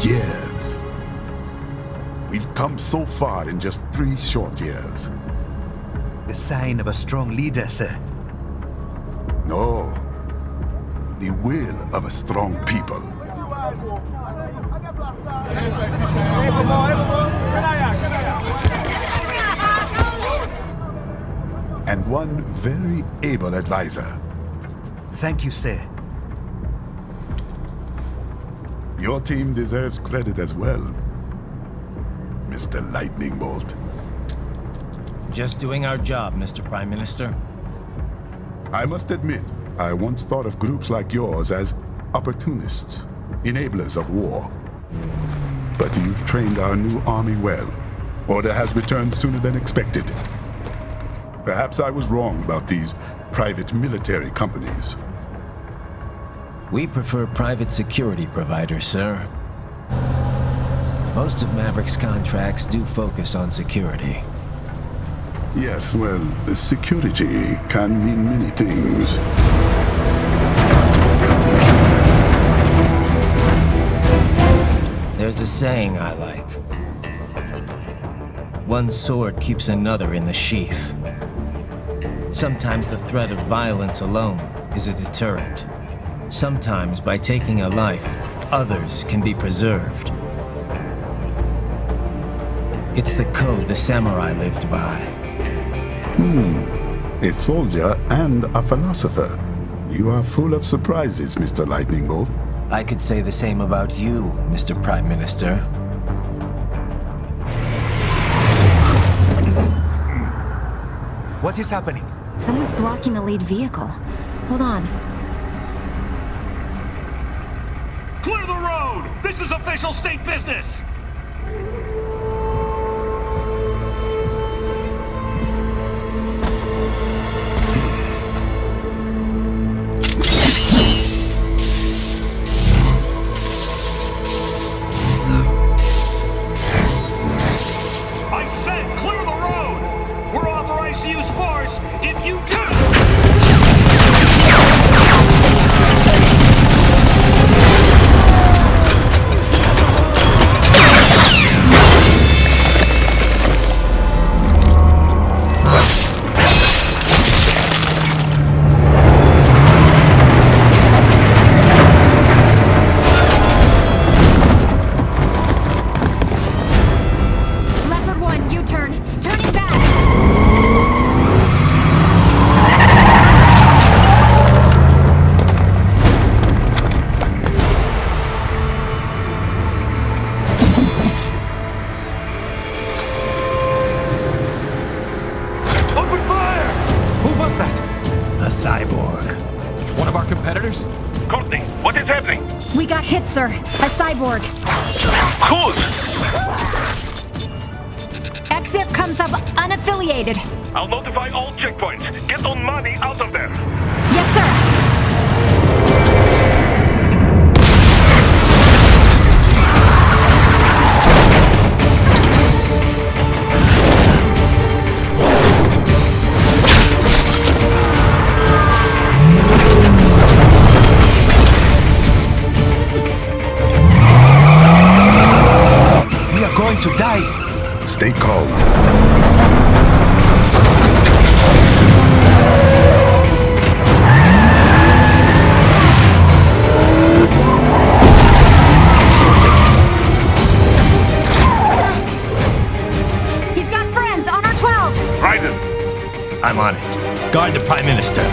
Years. We've come so far in just 3 short years. The sign of a strong leader, sir. No. The will of a strong people. And one very able advisor. Thank you, sir. Your team deserves credit as well, Mr. Lightning Bolt. Just doing our job, Mr. Prime Minister. I must admit, I once thought of groups like yours as opportunists, enablers of war. But you've trained our new army well. Order has returned sooner than expected. Perhaps I was wrong about these private military companies. We prefer private security providers, sir. Most of Maverick's contracts do focus on security. Yes, well, security can mean many things. There's a saying I like. One sword keeps another in the sheath. Sometimes the threat of violence alone is a deterrent. Sometimes, by taking a life, others can be preserved. It's the code the samurai lived by. A soldier and a philosopher. You are full of surprises, Mr. Lightning Bolt. I could say the same about you, Mr. Prime Minister. What is happening? Someone's blocking the lead vehicle. Hold on. Clear the road! This is official state business! I said clear the road! We're authorized to use force if you do! A cyborg. One of our competitors? Courtney, what is happening? We got hit, sir. A cyborg. Good! Exif comes up unaffiliated. I'll notify all checkpoints. Get on money out of there. Yes, sir. We are going to die. Stay calm. He's got friends on our 12. Raiden, I'm on it. Guard the Prime Minister.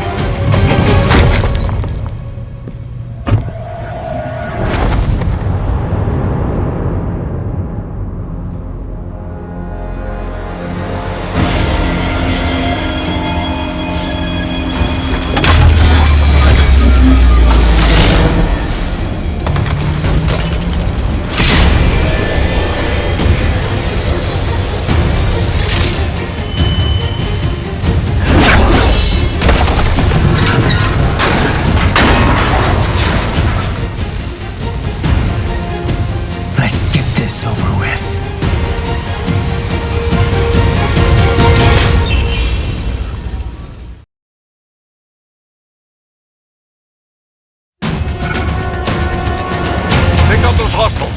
Let's get this over with. take out those hostiles.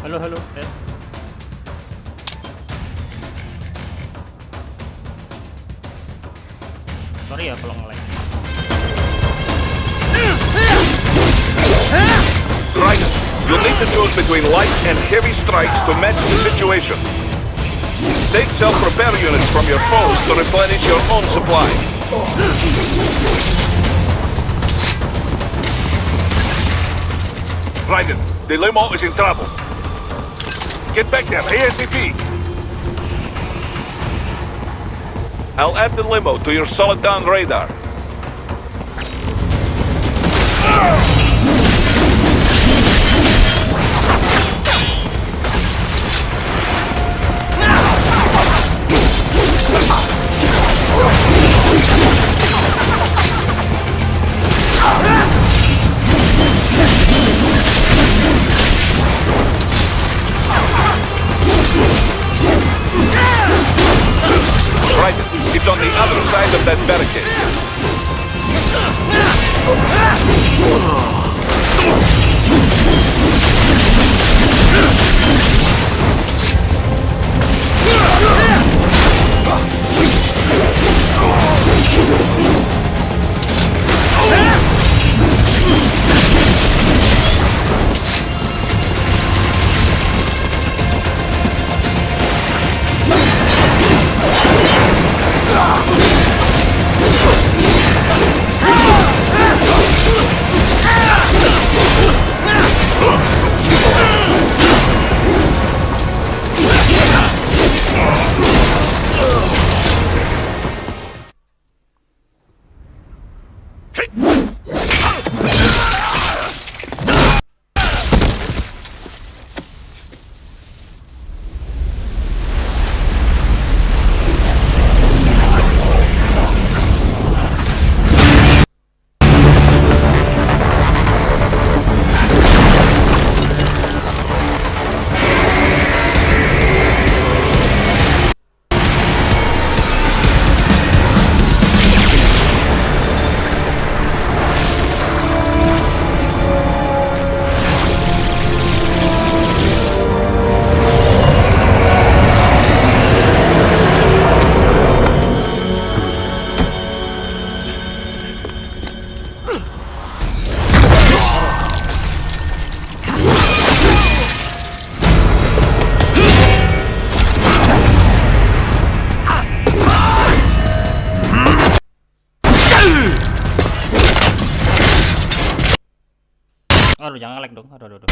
Halo, halo, tes. Sorry ya kalau nge-lag. Raiden, you'll need to choose between light and heavy strikes to match the situation. Take self-repair units from your foes to replenish your own supply. Raiden, the limo is in trouble. Get back there, ASAP! I'll add the limo to your solid down radar. other side of that barricade. Aduh, jangan lag dong. Aduh, aduh, aduh.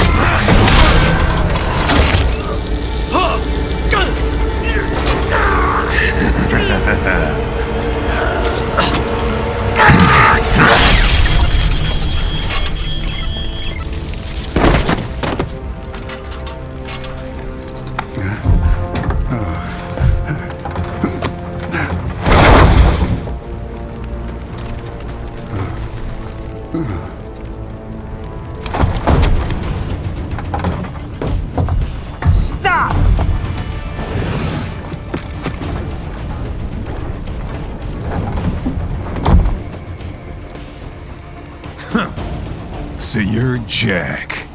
So you're Jack.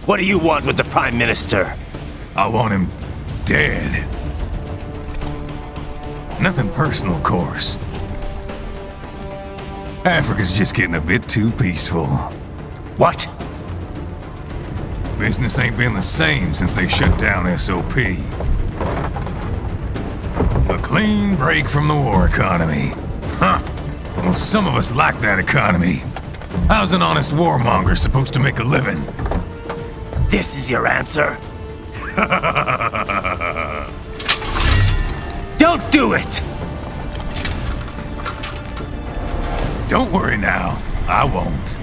What do you want with the Prime Minister? I want him dead. Nothing personal, of course. Africa's just getting a bit too peaceful. What? Business ain't been the same since they shut down SOP. A clean break from the war economy. Huh. Well, some of us like that economy. How's an honest warmonger supposed to make a living? This is your answer? Don't do it! Don't worry now, I won't.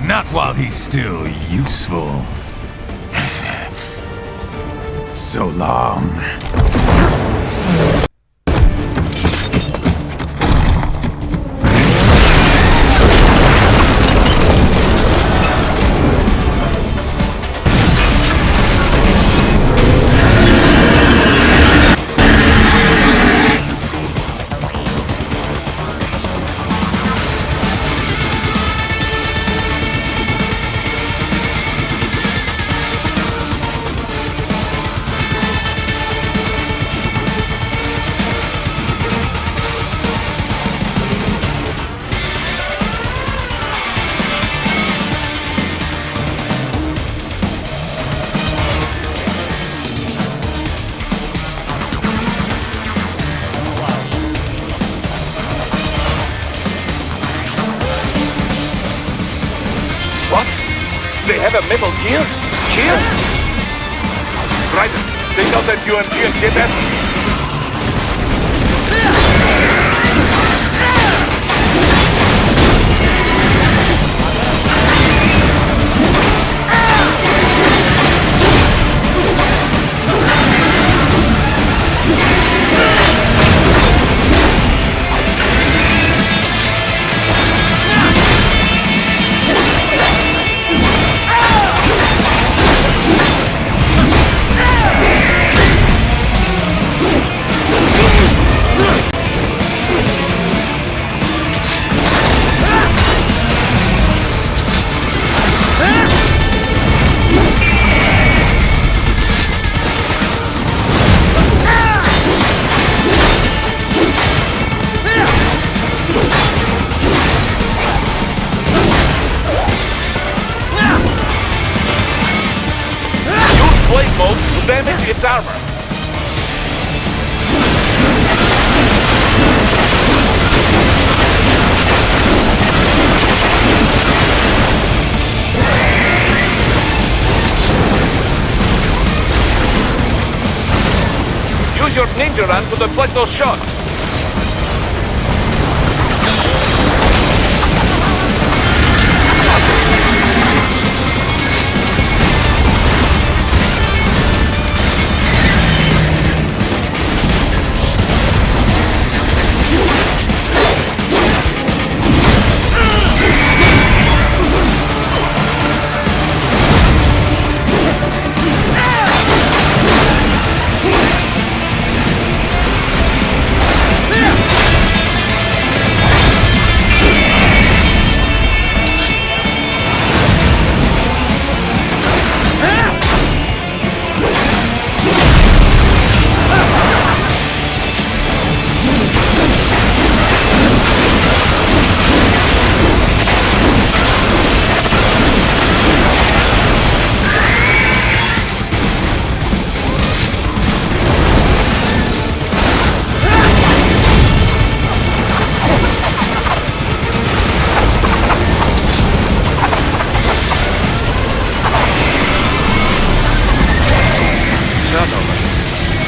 Not while he's still useful. So long. What? They have a Metal Gear? Here? Ryder, take out that UMG and get that. Ninja run to deflect those shots.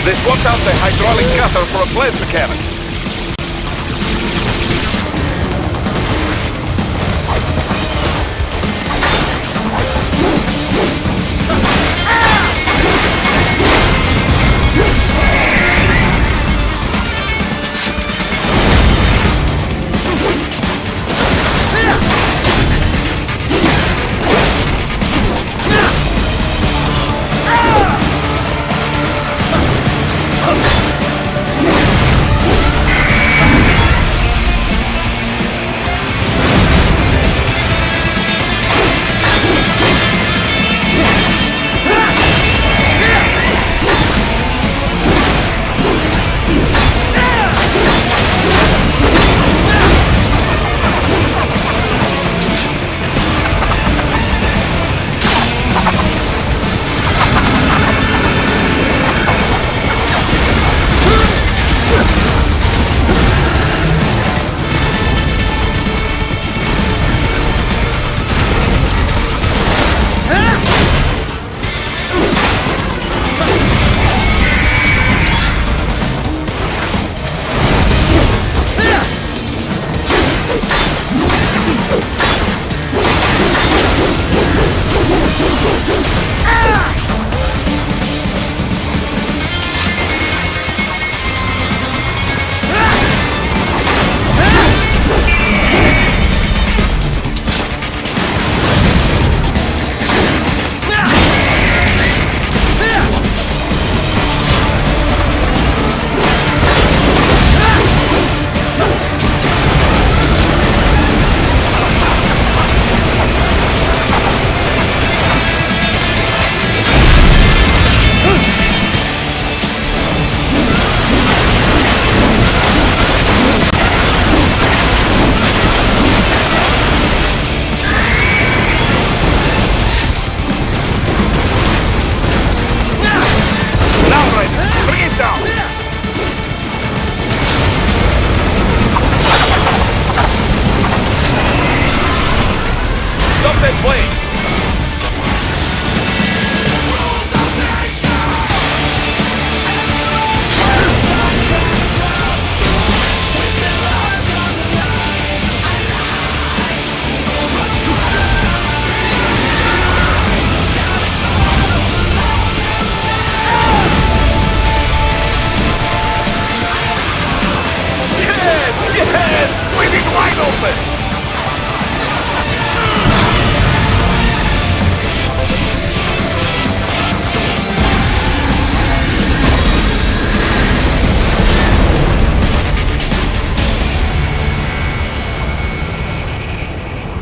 They swapped out the hydraulic cutter for a blade mechanic.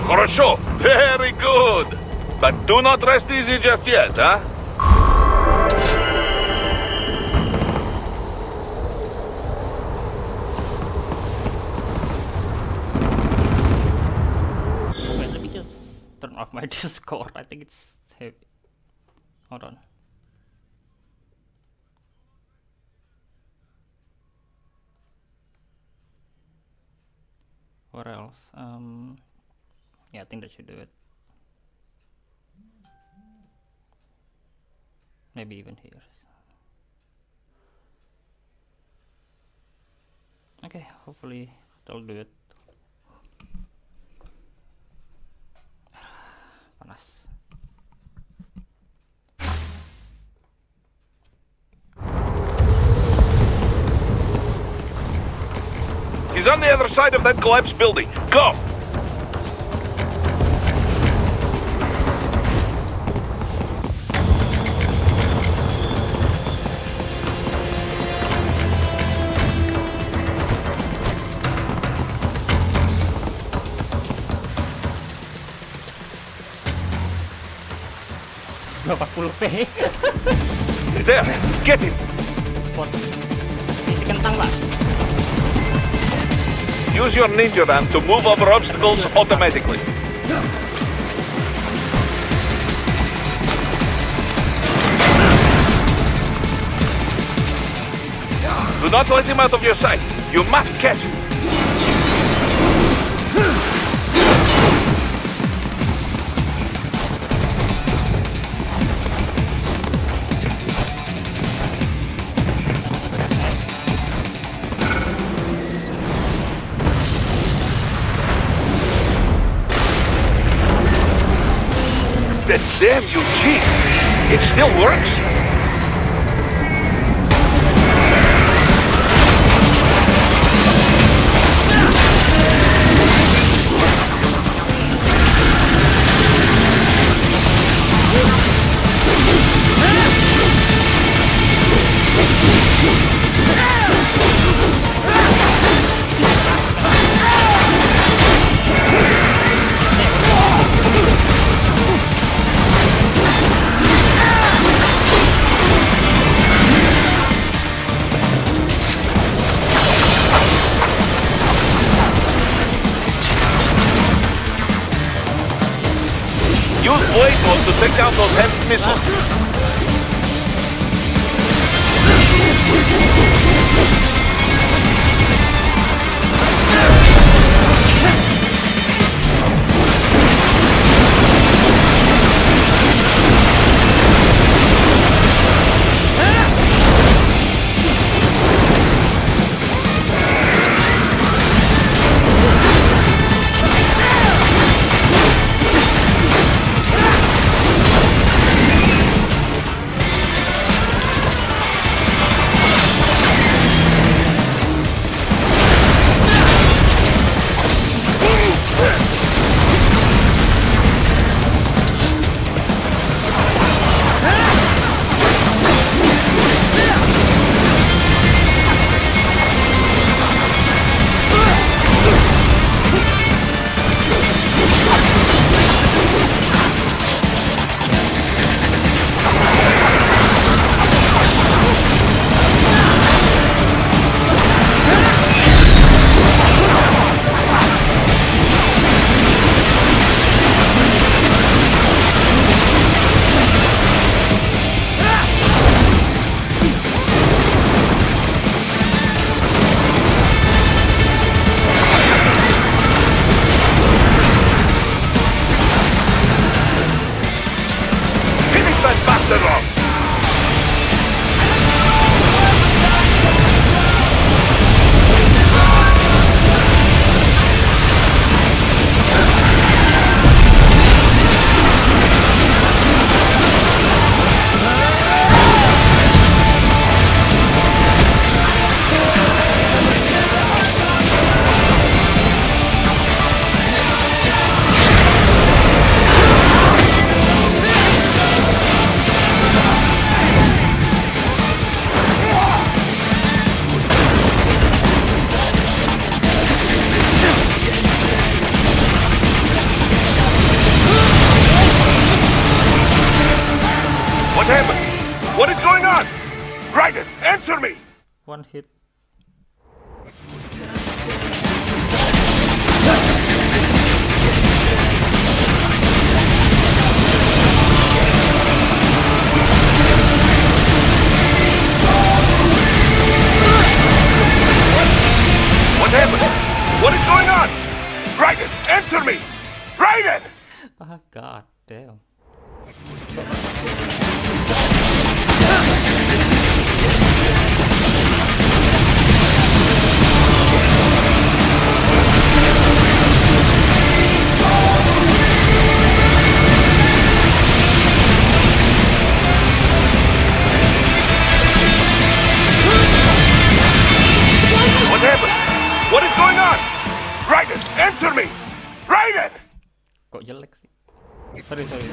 Хорошо, very good. But do not rest easy just yet, huh? Wait, let me just turn off my Discord. I think it's heavy. Hold on. What else? Yeah, I think that should do it. Maybe even here. Okay, hopefully they'll do it. Panas. He's on the other side of that collapsed building. Go! Berapa puluh P? There! Get him! Pot. Isi kentang, Pak. Use your ninja van to move over obstacles automatically. Do not let him out of your sight. You must catch him. That damn Eugene! It still works? Use blade mode to take down those heavy missiles. What happened? What is going on? Raiden, answer me! One hit. What happened? What is going on? Raiden, answer me! Raiden! Oh god damn. What is going on? Raiden, answer me! Raiden! Kok jelek sih? Sorry.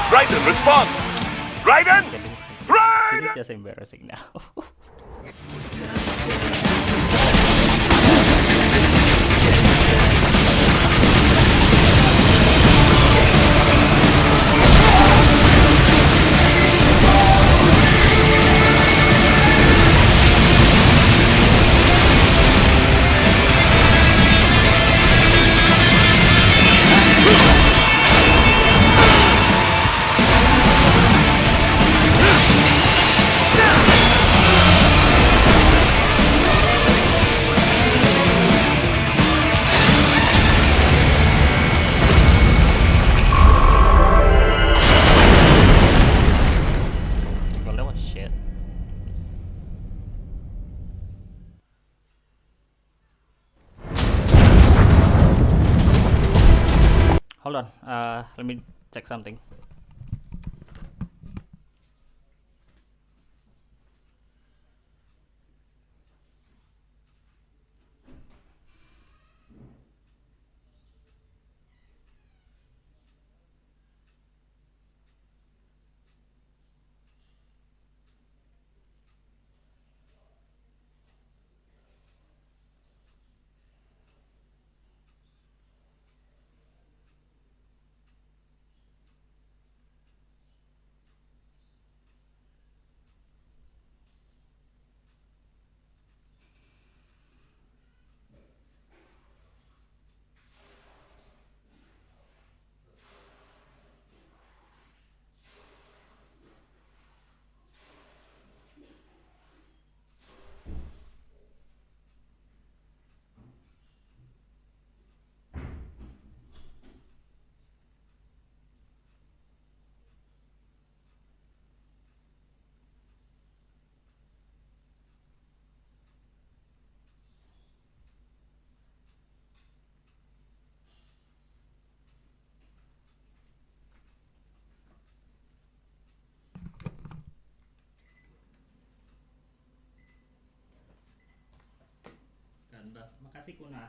Raiden, respond! Raiden! This Raiden! is just embarrassing now. Well, that was shit. Hold on, let me check something. Makasih Kuna.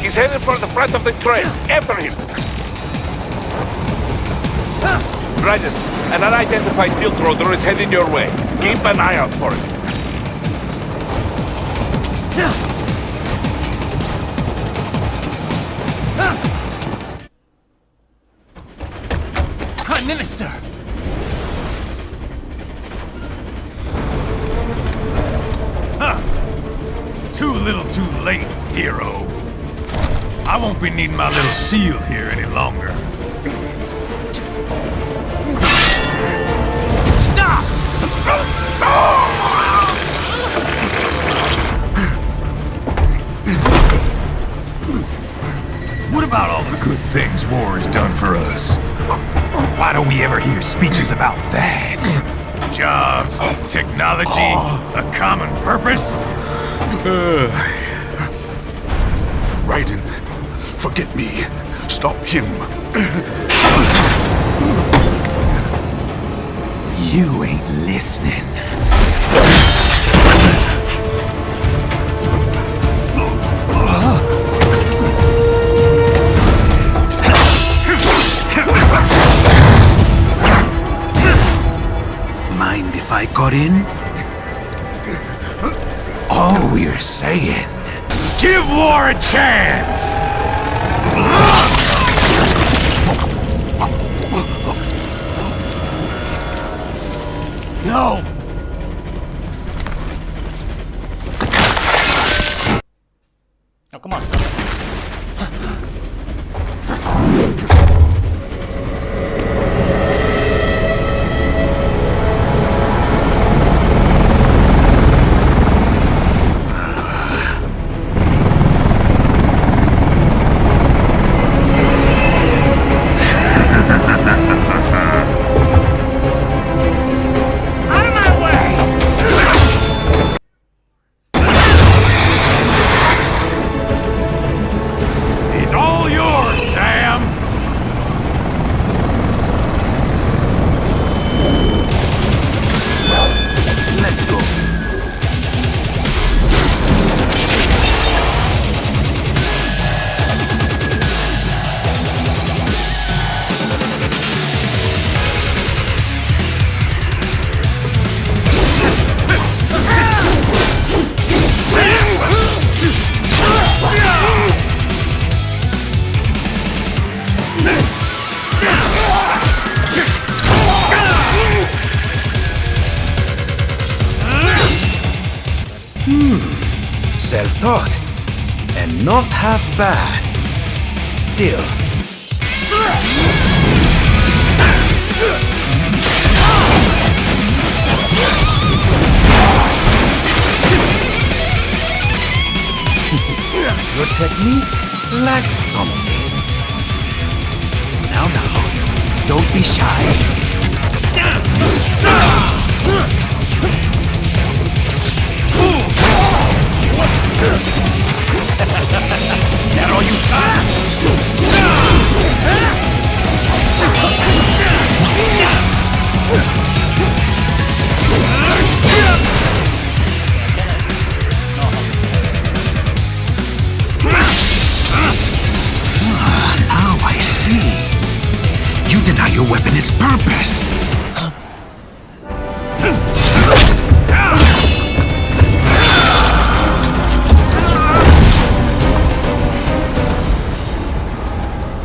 He's headed for the front of the train. After him! Raiden, an unidentified field rotor is heading your way. Keep an eye out for it. Prime Minister! Huh. Too little too late, hero. I won't be needing my little shield here any longer. Stop! What about all the good things war has done for us? Why don't we ever hear speeches about that? Jobs, technology, a common purpose? forget me. Stop him. You ain't listening. Mind if I got in? All we're saying, give war a chance! No! Oh, come on. He's all yours, Sam! Let's go. Self-taught, and not half bad. Still. Your technique lacks something. Now, don't be shy. That all you Now I see. You deny your weapon its purpose.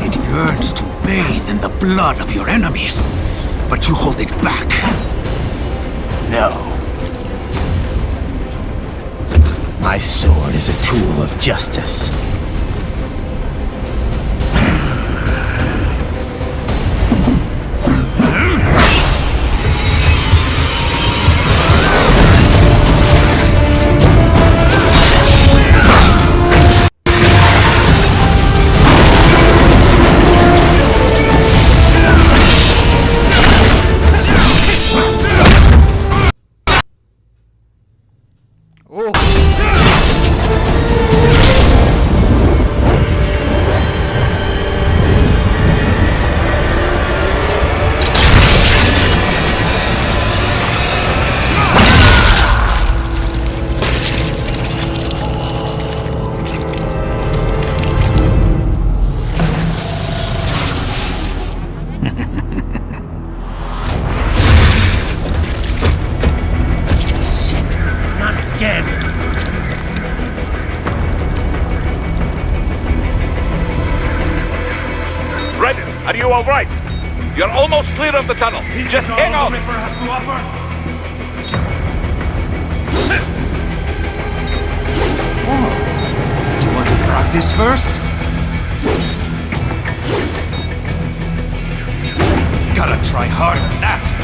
It yearns to bathe in the blood of your enemies, but you hold it back. No. My sword is a tool of justice. Are you all right? You're almost clear of the tunnel. Just hang on. Do you want to practice first? Gotta try harder than that.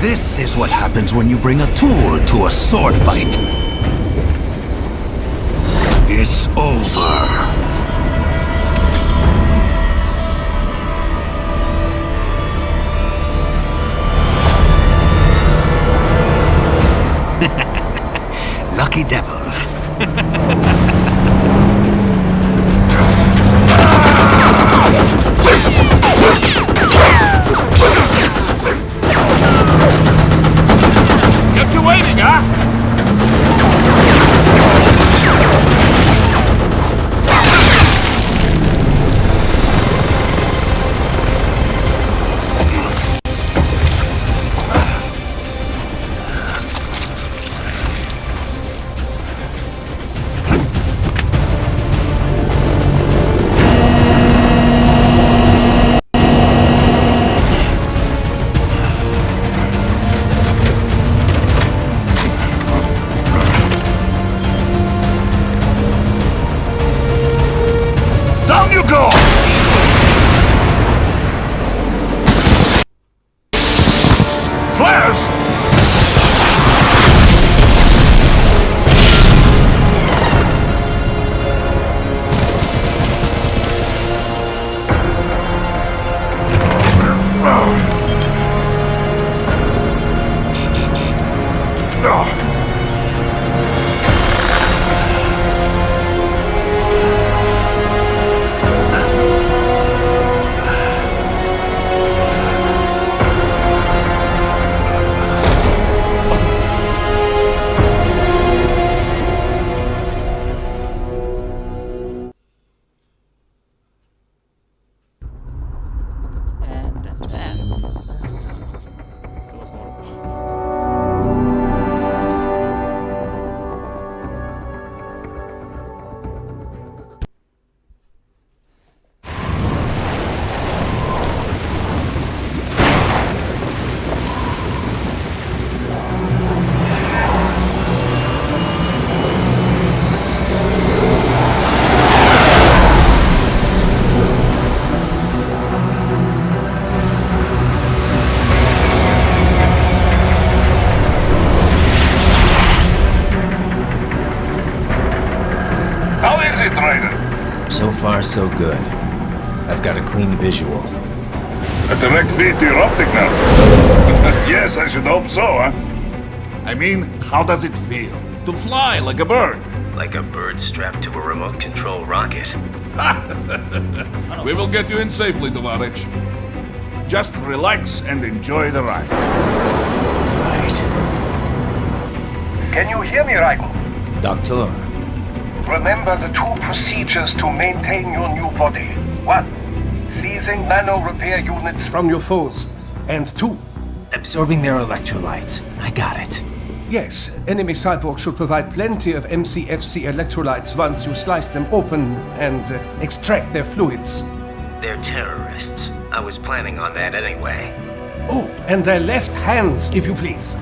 This is what happens when you bring a tool to a sword fight. It's over. Lucky devil. Kept you waiting, huh? Down you go! Flares! And that's that. Terus mau. How is it, Ryder? So far, so good. I've got a clean visual. A direct feed to your optic now. Yes, I should hope so, huh? I mean, how does it feel? To fly like a bird? Like a bird strapped to a remote control rocket. We will get you in safely, Tovarich. Just relax and enjoy the ride. Right. Can you hear me, Raiko? Doctor, Remember the two procedures to maintain your new body. 1. Seizing nano repair units From your foes. And 2. absorbing their electrolytes. I got it. Yes, enemy cyborgs should provide plenty of MCFC electrolytes once you slice them open and extract their fluids. They're terrorists. I was planning on that anyway. Oh, and their left hands, if you please.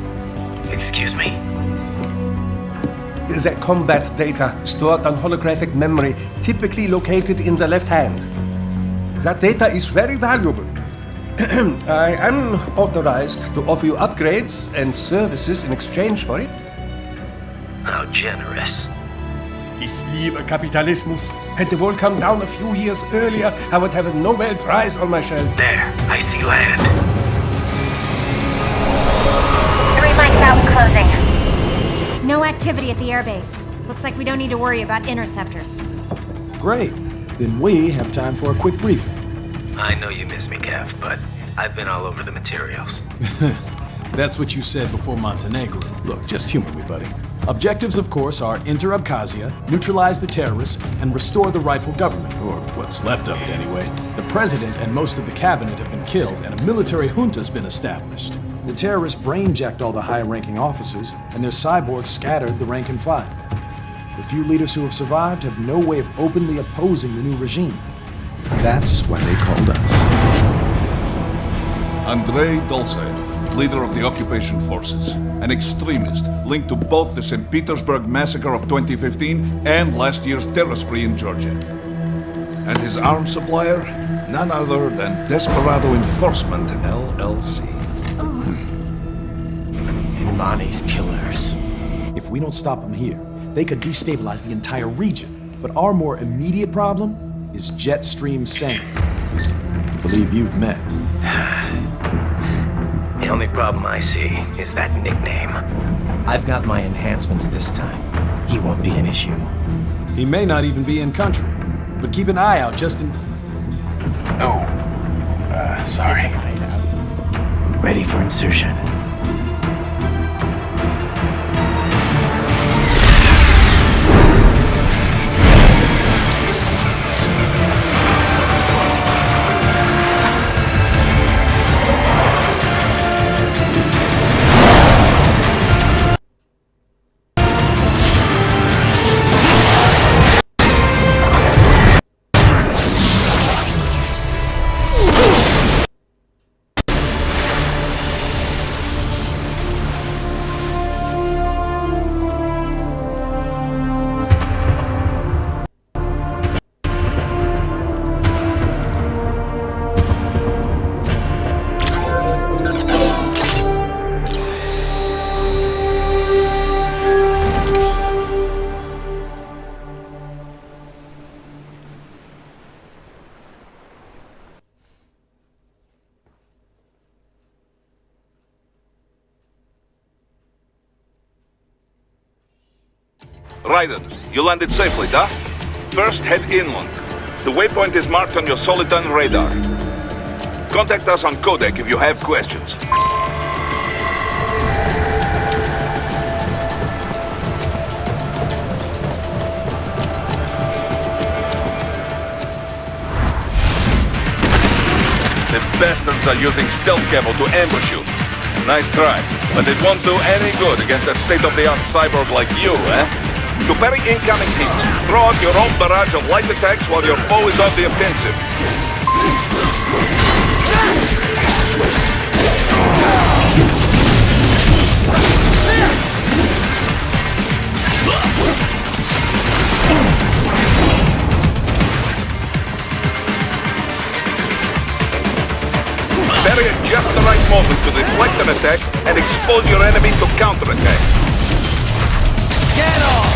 Excuse me? The combat data stored on holographic memory, typically located in the left hand. That data is very valuable. I am authorized to offer you upgrades and services in exchange for it. How generous. Ich liebe Kapitalismus. Had the wall come down a few years earlier, I would have a Nobel Prize on my shelf. There, I see land. 3 mics out and closing. No activity at the airbase. Looks like we don't need to worry about interceptors. Great. Then we have time for a quick briefing. I know you miss me, Kev, but I've been all over the materials. That's what you said before Montenegro. Look, just humor me, buddy. Objectives, of course, are enter Abkhazia, neutralize the terrorists, and restore the rightful government, or what's left of it anyway. The president and most of the cabinet have been killed, and a military junta's been established. The terrorists brain-jacked all the high-ranking officers, and their cyborgs scattered the rank and file. The few leaders who have survived have no way of openly opposing the new regime. That's why they called us. Andrei Dolzaev, leader of the occupation forces, an extremist linked to both the St. Petersburg massacre of 2015 and last year's terror spree in Georgia. And his arms supplier, none other than Desperado Enforcement, LLC. Imani's killers. If we don't stop them here, they could destabilize the entire region. But our more immediate problem is Jetstream Sane. I believe you've met. The only problem I see is that nickname. I've got my enhancements this time. He won't be an issue. He may not even be in country, but keep an eye out just in... Oh. Sorry. Ready for insertion. Raiden, you landed safely, da? First, head inland. The waypoint is marked on your Soliton radar. Contact us on Codec if you have questions. The bastards are using stealth camo to ambush you. Nice try, but it won't do any good against a state-of-the-art cyborg like you, eh? To parry incoming hits, throw out your own barrage of light attacks while your foe is on the offensive. Parry at just the right moment to deflect an attack and expose your enemy to counterattack. Get off!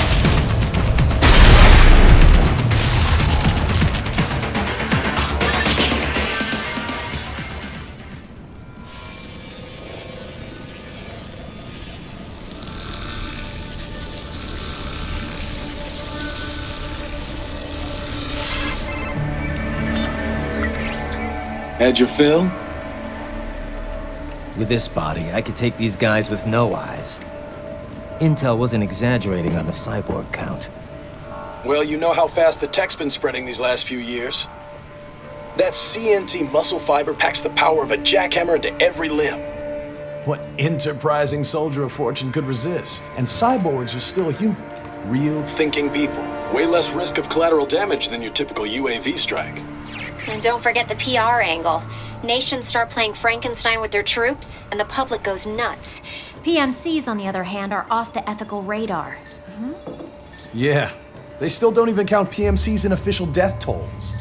Had your fill? With this body, I could take these guys with no eyes. Intel wasn't exaggerating on the cyborg count. Well, you know how fast the tech's been spreading these last few years. That CNT muscle fiber packs the power of a jackhammer into every limb. What enterprising soldier of fortune could resist? And cyborgs are still human. Real thinking people. Way less risk of collateral damage than your typical UAV strike. And don't forget the PR angle. Nations start playing Frankenstein with their troops, and the public goes nuts. PMCs, on the other hand, are off the ethical radar. Yeah, they still don't even count PMCs in official death tolls.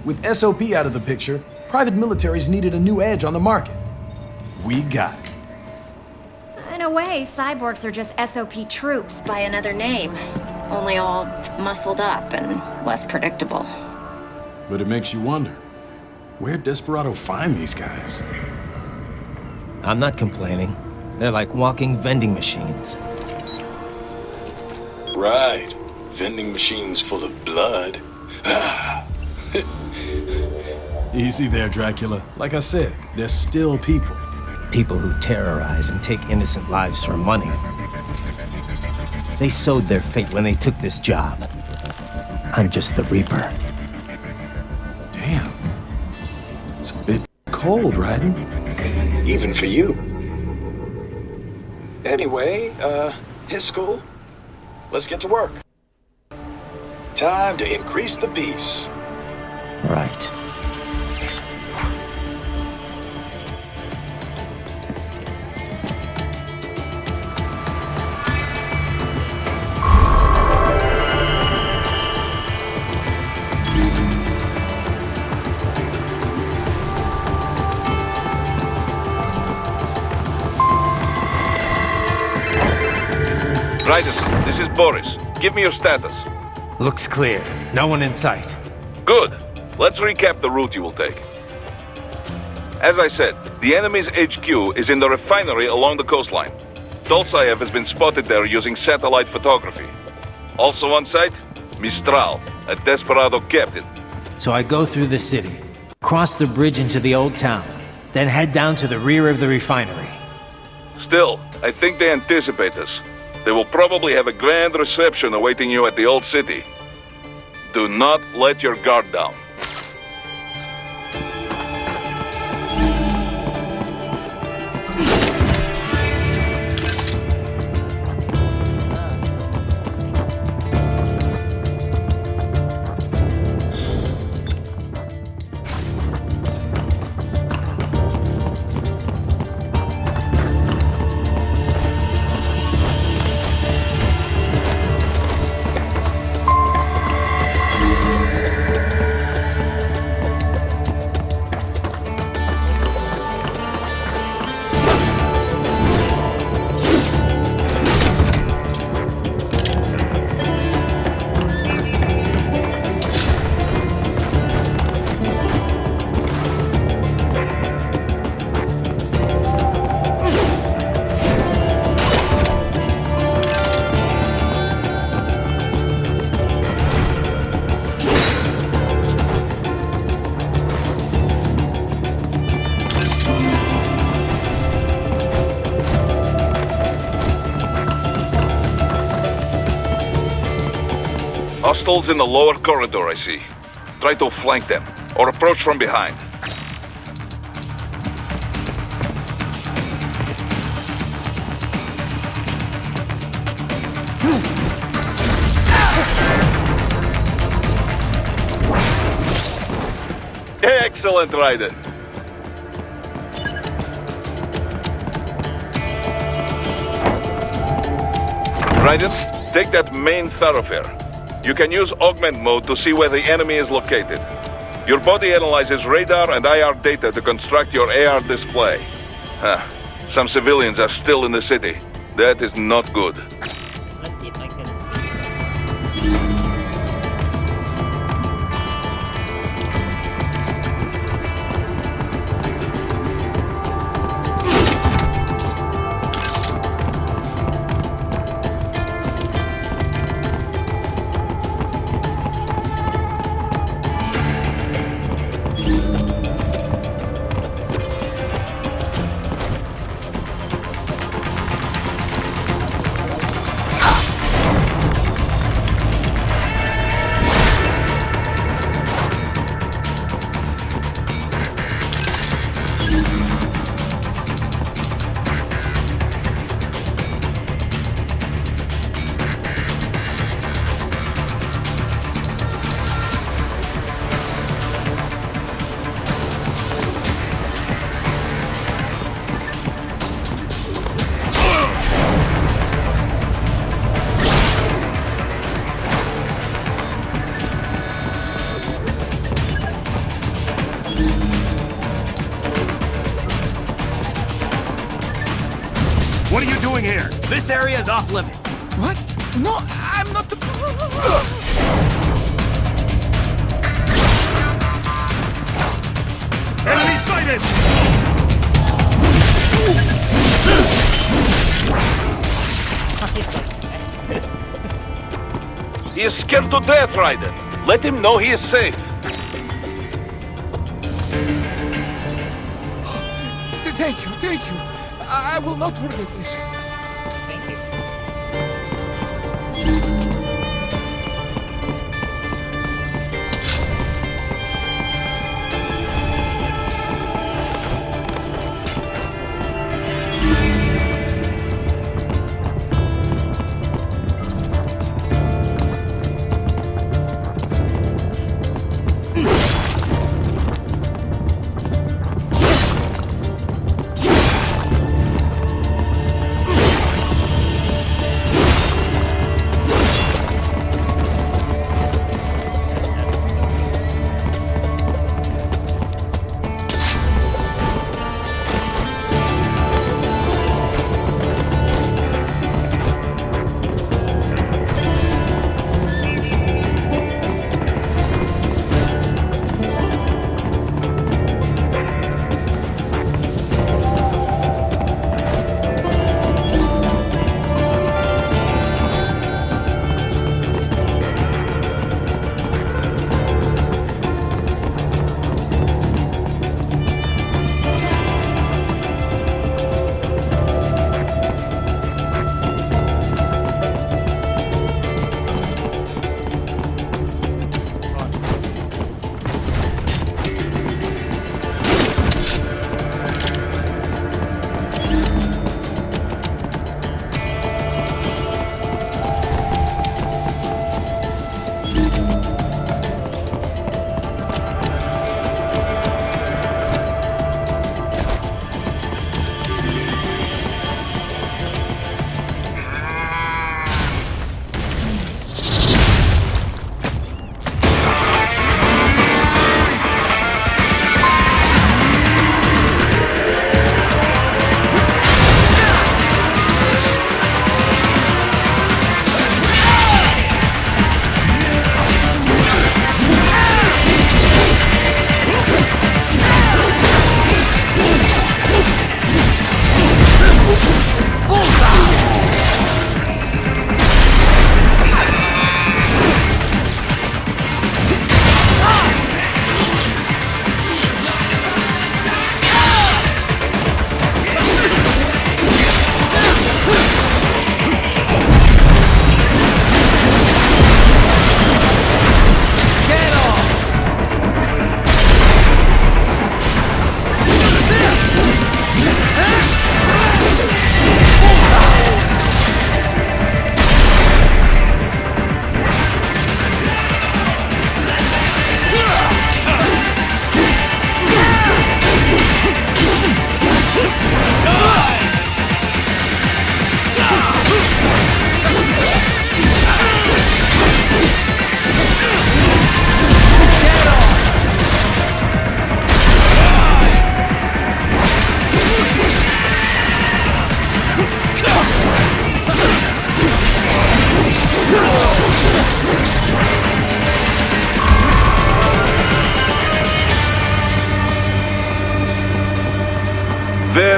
With SOP out of the picture, private militaries needed a new edge on the market. We got it. In a way, cyborgs are just SOP troops by another name. Only all muscled up and less predictable. But it makes you wonder, where'd Desperado find these guys? I'm not complaining. They're like walking vending machines. Right. Vending machines full of blood. Easy there, Dracula. Like I said, they're still people. People who terrorize and take innocent lives for money. They sowed their fate when they took this job. I'm just the Reaper. Damn. It's a bit cold, Raiden. Even for you. Anyway, his school. Let's get to work. Time to increase the peace. Right. Raiden, this is Boris. Give me your status. Looks clear. No one in sight. Good. Let's recap the route you will take. As I said, the enemy's HQ is in the refinery along the coastline. Dolsaev has been spotted there using satellite photography. Also on site, Mistral, a desperado captain. So I go through the city, cross the bridge into the old town, then head down to the rear of the refinery. Still, I think they anticipate us. They will probably have a grand reception awaiting you at the old city. Do not let your guard down. Hostiles in the lower corridor, I see. Try to flank them, or approach from behind. Excellent, Raiden. Raiden, take that main thoroughfare. You can use augment mode to see where the enemy is located. Your body analyzes radar and IR data to construct your AR display. Some civilians are still in the city. That is not good. Let's see if I can see. What are you doing here? This area is off limits. What? No, I'm not the... Enemy sighted! He is scared to death, Raiden. Let him know he is safe. Thank you. I will not forget this. Thank you.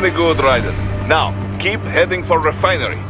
Very good, Raiden. Now, keep heading for refinery.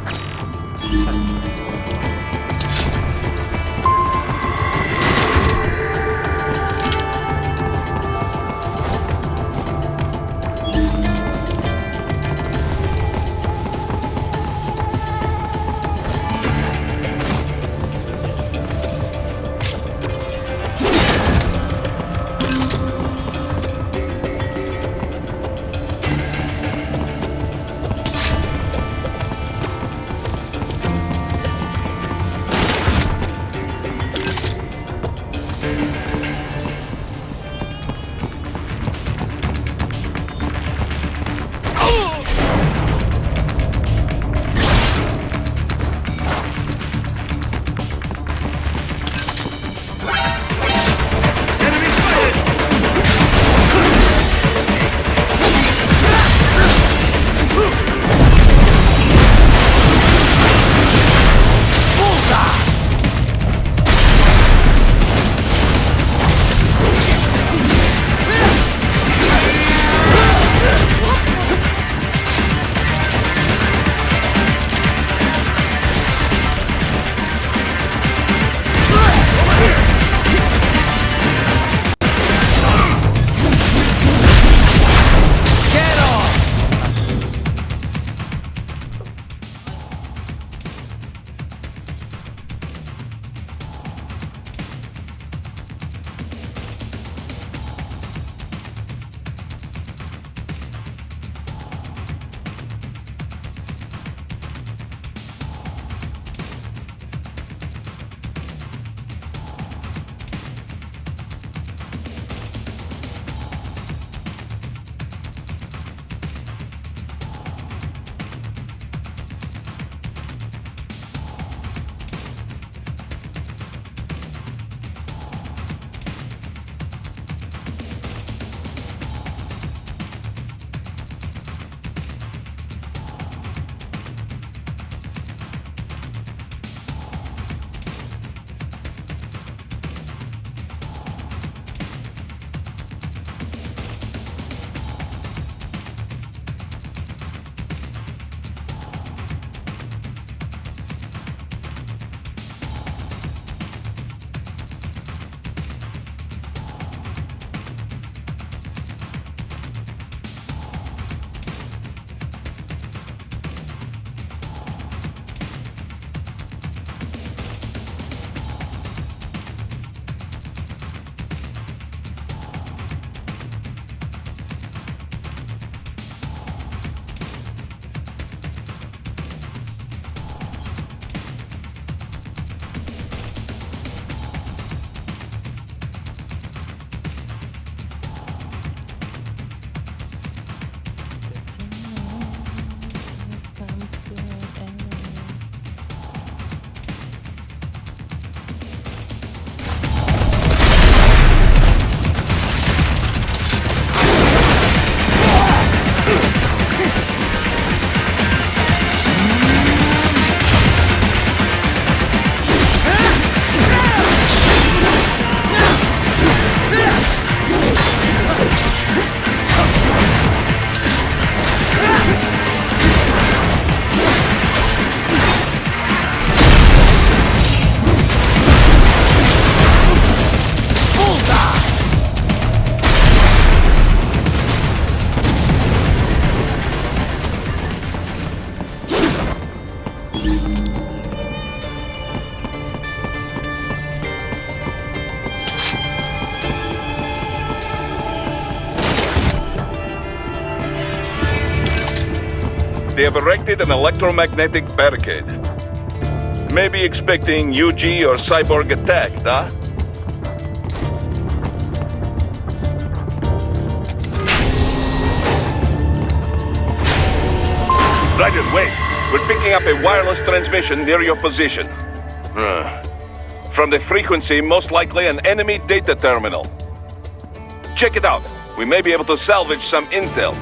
They have erected an electromagnetic barricade. Maybe expecting UG or cyborg attack, huh? Raiden, wait! We're picking up a wireless transmission near your position. From the frequency, most likely an enemy data terminal. Check it out. We may be able to salvage some intel.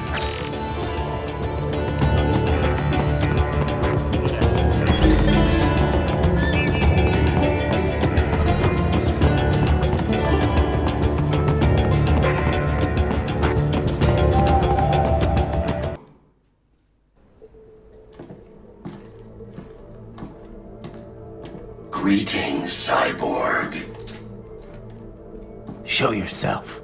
Greetings, cyborg. Show yourself.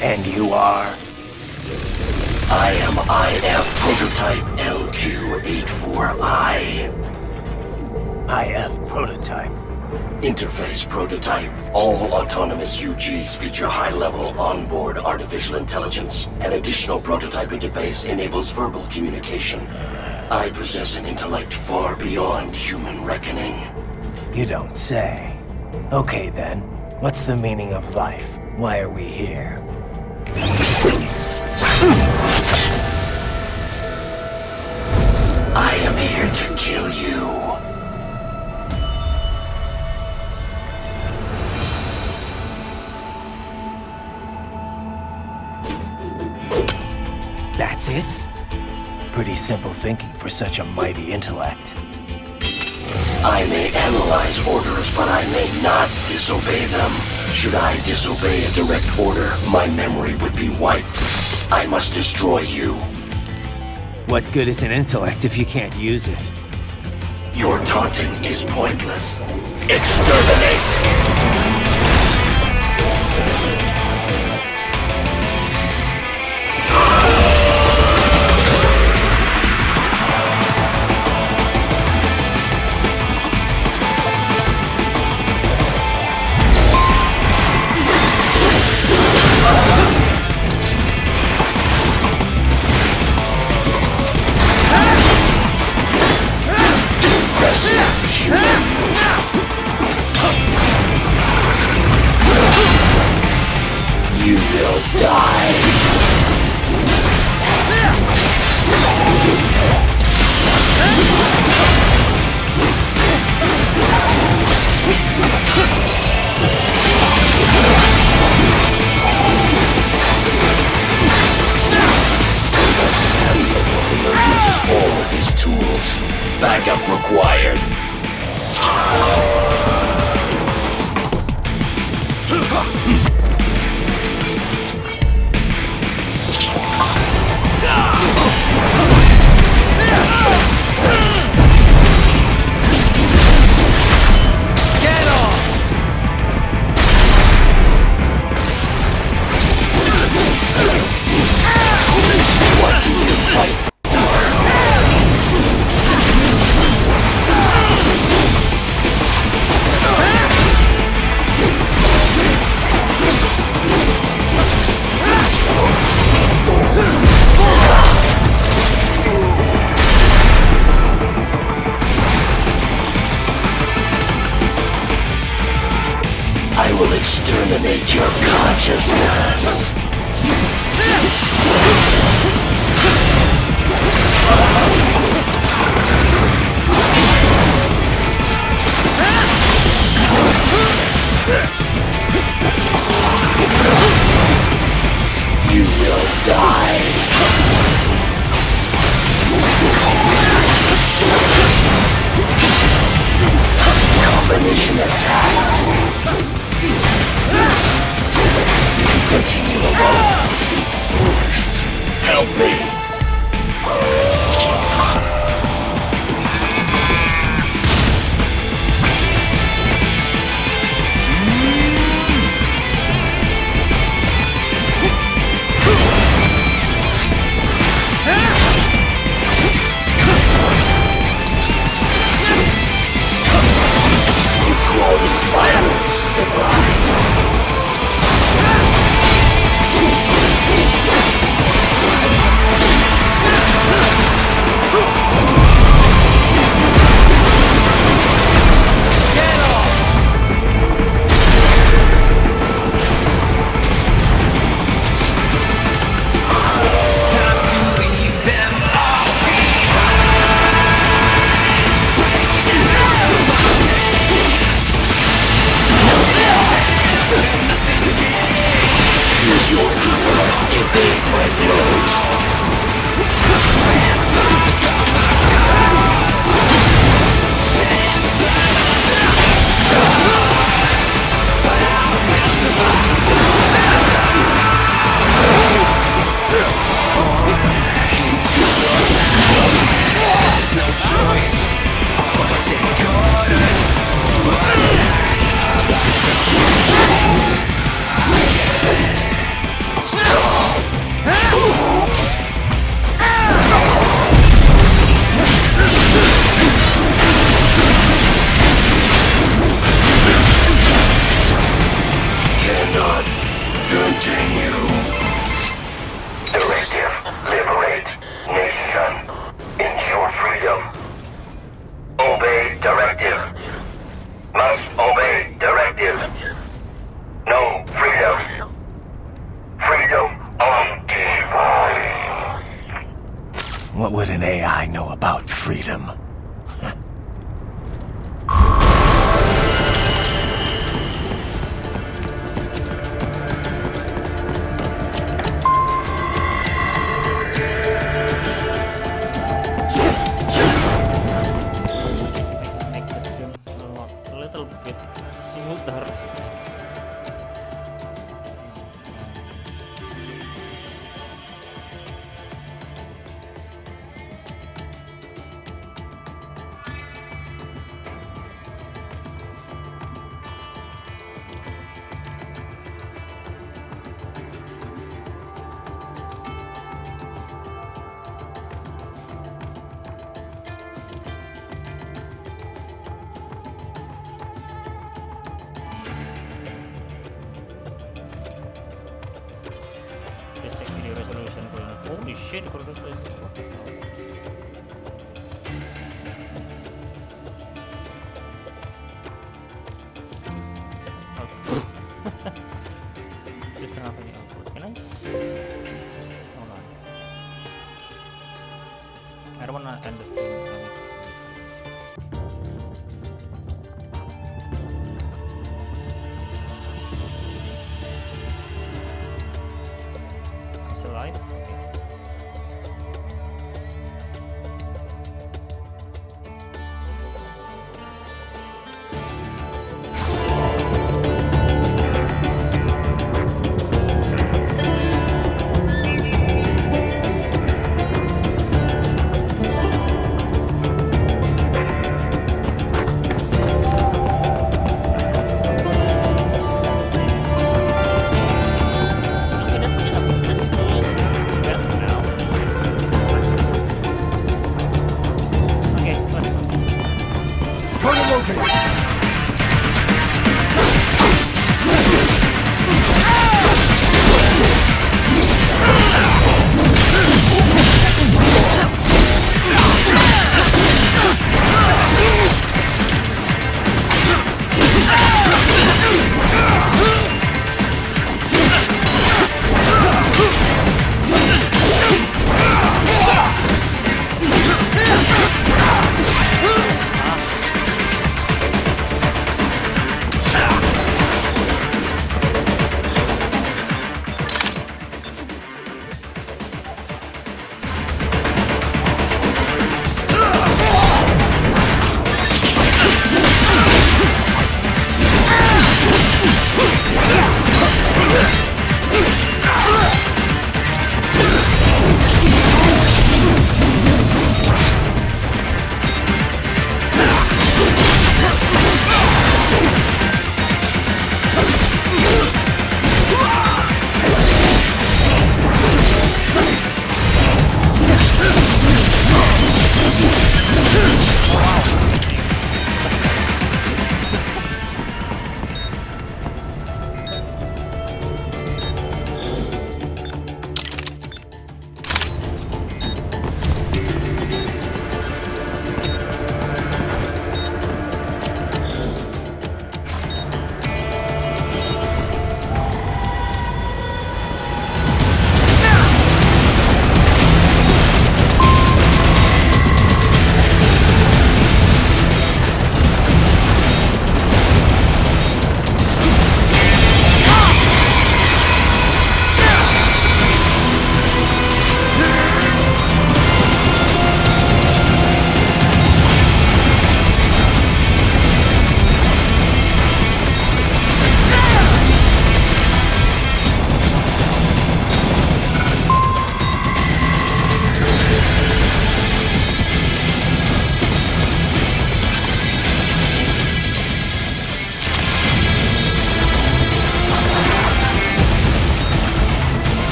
And you are? I am IF Prototype LQ84I. IF Prototype. Interface Prototype. All autonomous UGs feature high-level onboard artificial intelligence. An additional prototype interface enables verbal communication. I possess an intellect far beyond human reckoning. You don't say. Okay then, what's the meaning of life? Why are we here? I am here to kill you. That's it? Pretty simple thinking for such a mighty intellect. I may analyze orders, but I may not disobey them. Should I disobey a direct order, my memory would be wiped. I must destroy you. What good is an intellect if you can't use it? Your taunting is pointless. Exterminate! You will die. Samuel uses all of his tools. Backup required. What do you fight for? I will exterminate your consciousness. You will die. Combination attack. Continue alone. Foolish. Help me. You call this violence civilized? Continue. Directive. Liberate. Nation. Ensure freedom. Obey directive. Must obey directive. No freedom. Freedom on device. What would an AI know about freedom? Make this game a little bit smoother. Just check video resolution. Holy shit, for this Just turn off any output. Can I? Hold on. I don't wanna end the stream. It's alive.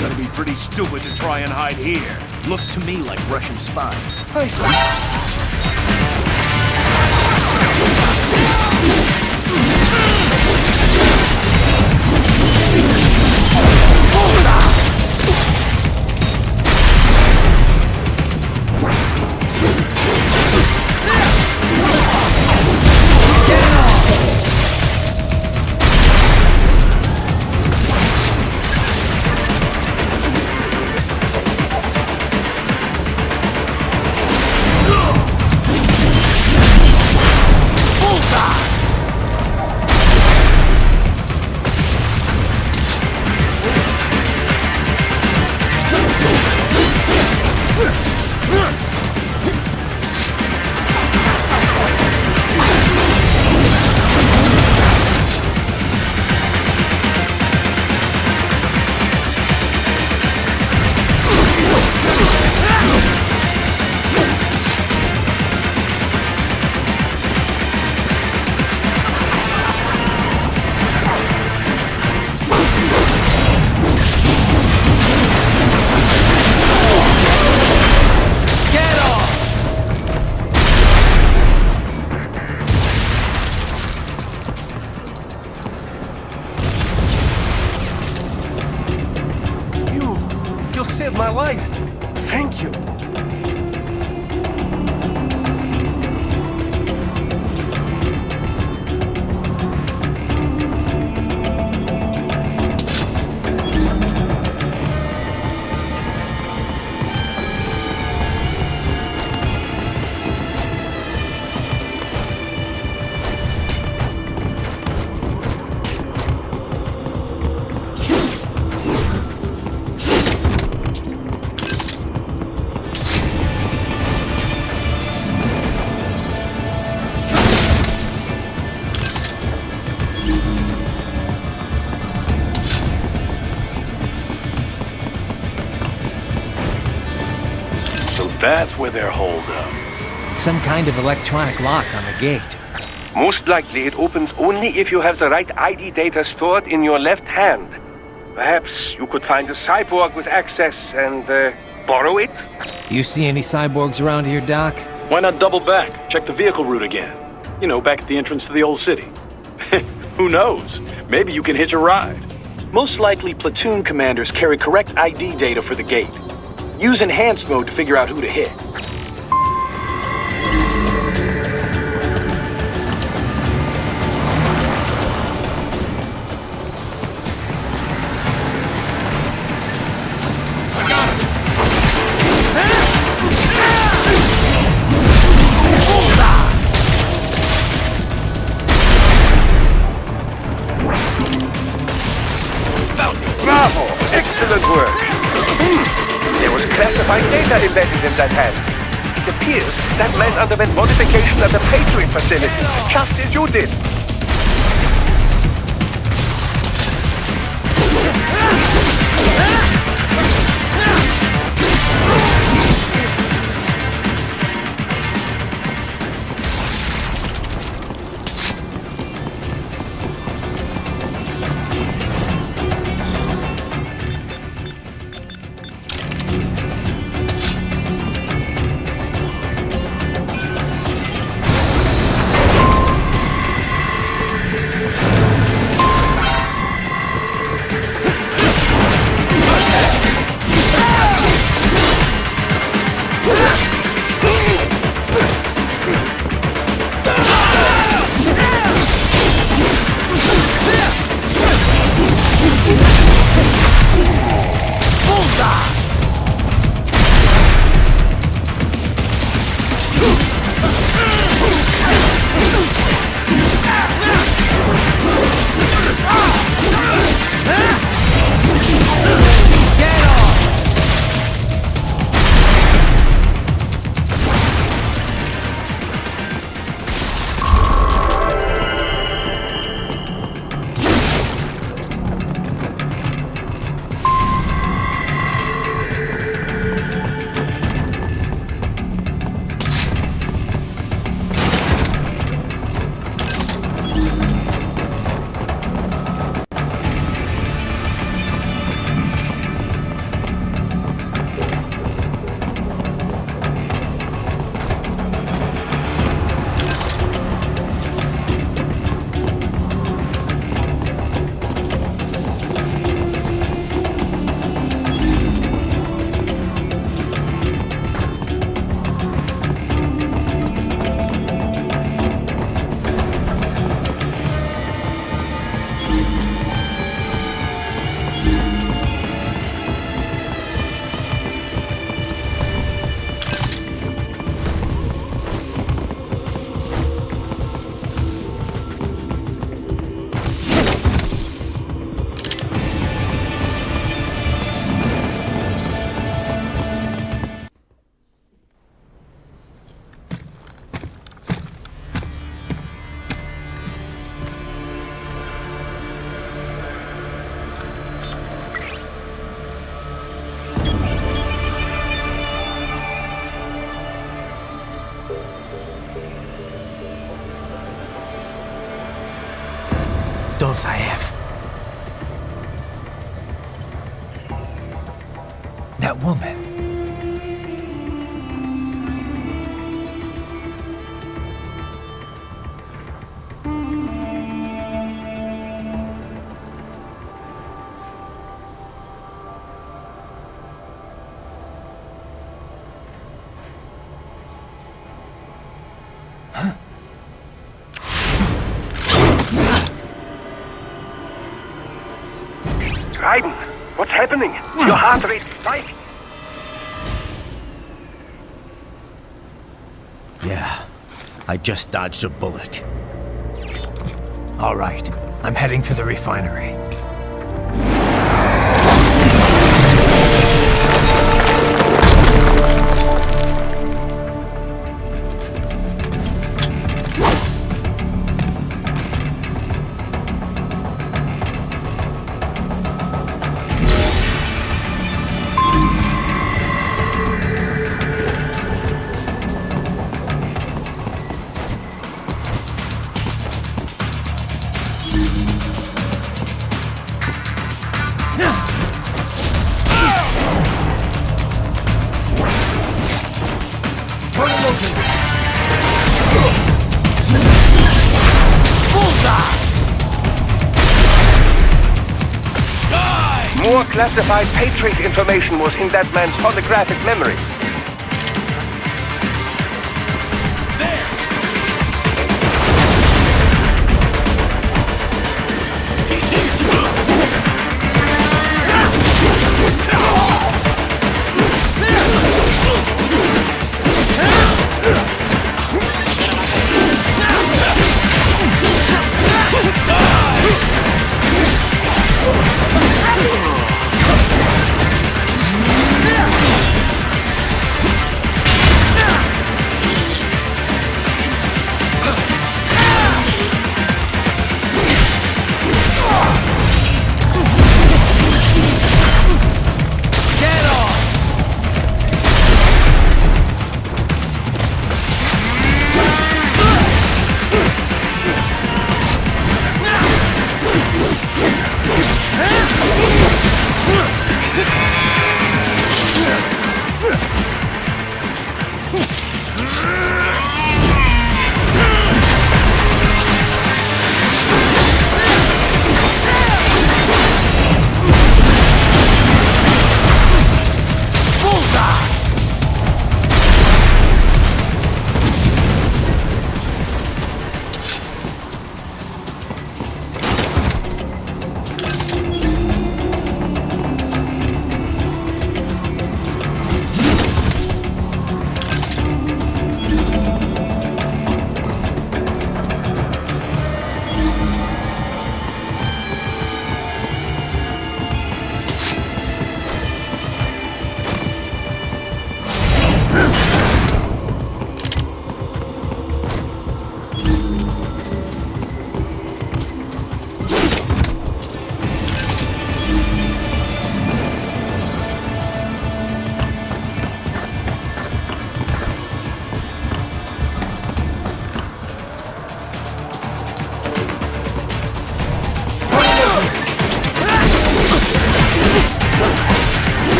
Gotta be pretty stupid to try and hide here. Looks to me like Russian spies. You saved my life. Thank you. That's where they're holed up. Some kind of electronic lock on the gate. Most likely it opens only if you have the right ID data stored in your left hand. Perhaps you could find a cyborg with access and borrow it? You see any cyborgs around here, Doc? Why not double back? Check the vehicle route again. You know, back at the entrance to the old city. Who knows? Maybe you can hitch a ride. Most likely, platoon commanders carry correct ID data for the gate. Use enhanced mode to figure out who to hit. Bravo! Excellent work! There was classified data embedded in that hand. It appears that man underwent modification at the Patriot facility, just as you did. skills I have. That woman. Raiden, what's happening? Your heart rate spiked. Yeah, I just dodged a bullet. All right, I'm heading for the refinery. More classified Patriot information was in that man's holographic memory.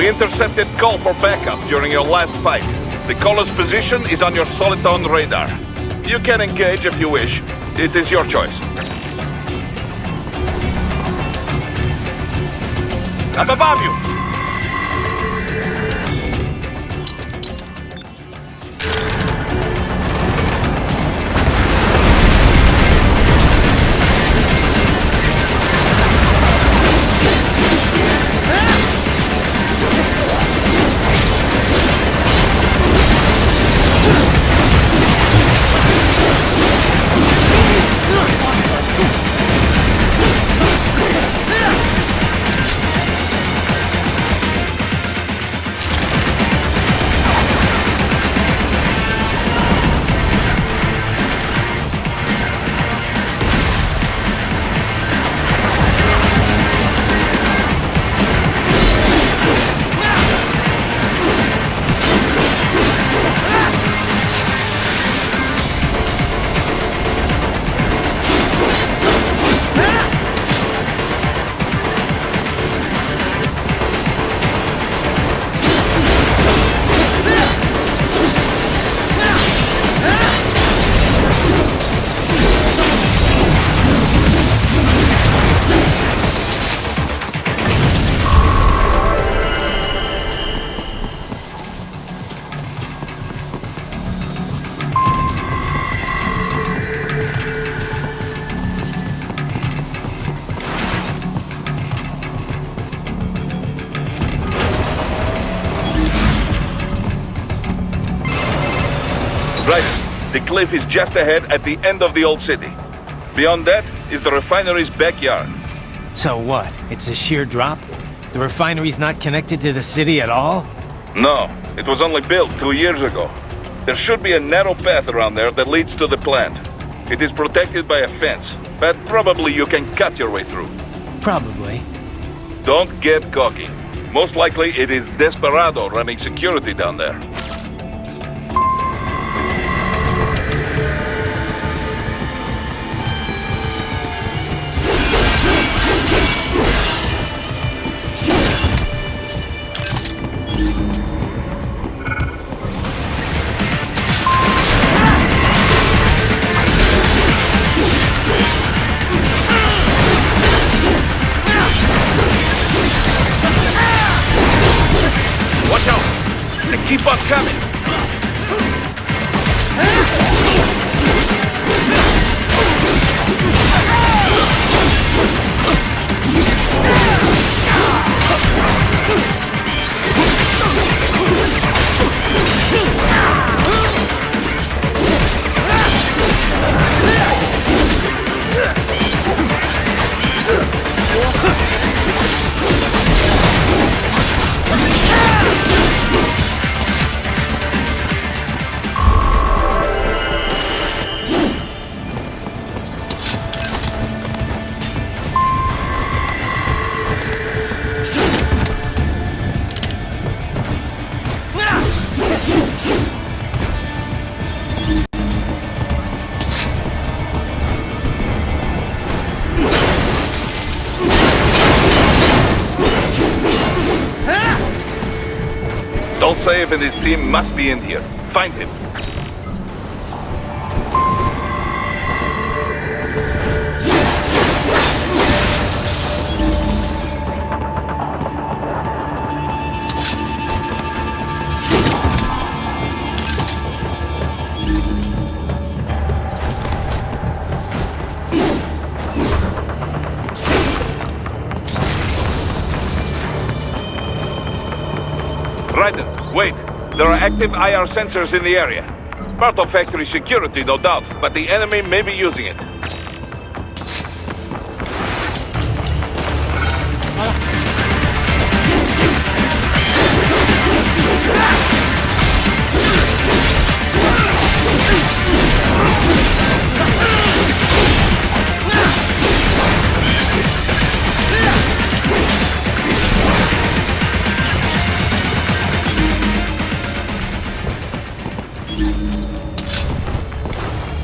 We intercepted call for backup during your last fight. The caller's position is on your Soliton radar. You can engage if you wish. It is your choice. Up above you! The cliff is just ahead at the end of the old city. Beyond that is the refinery's backyard. So what? It's a sheer drop? The refinery's not connected to the city at all? No, it was only built 2 years ago. There should be a narrow path around there that leads to the plant. It is protected by a fence, but probably you can cut your way through. Probably. Don't get cocky. Most likely it is Desperado running security down there. Watch out! They keep on coming! Dolcev and his team must be in here. Find him. Raiden, wait. There are active IR sensors in the area. Part of factory security, no doubt, but the enemy may be using it.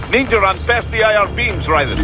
Need to run past the IR beams, Raiden.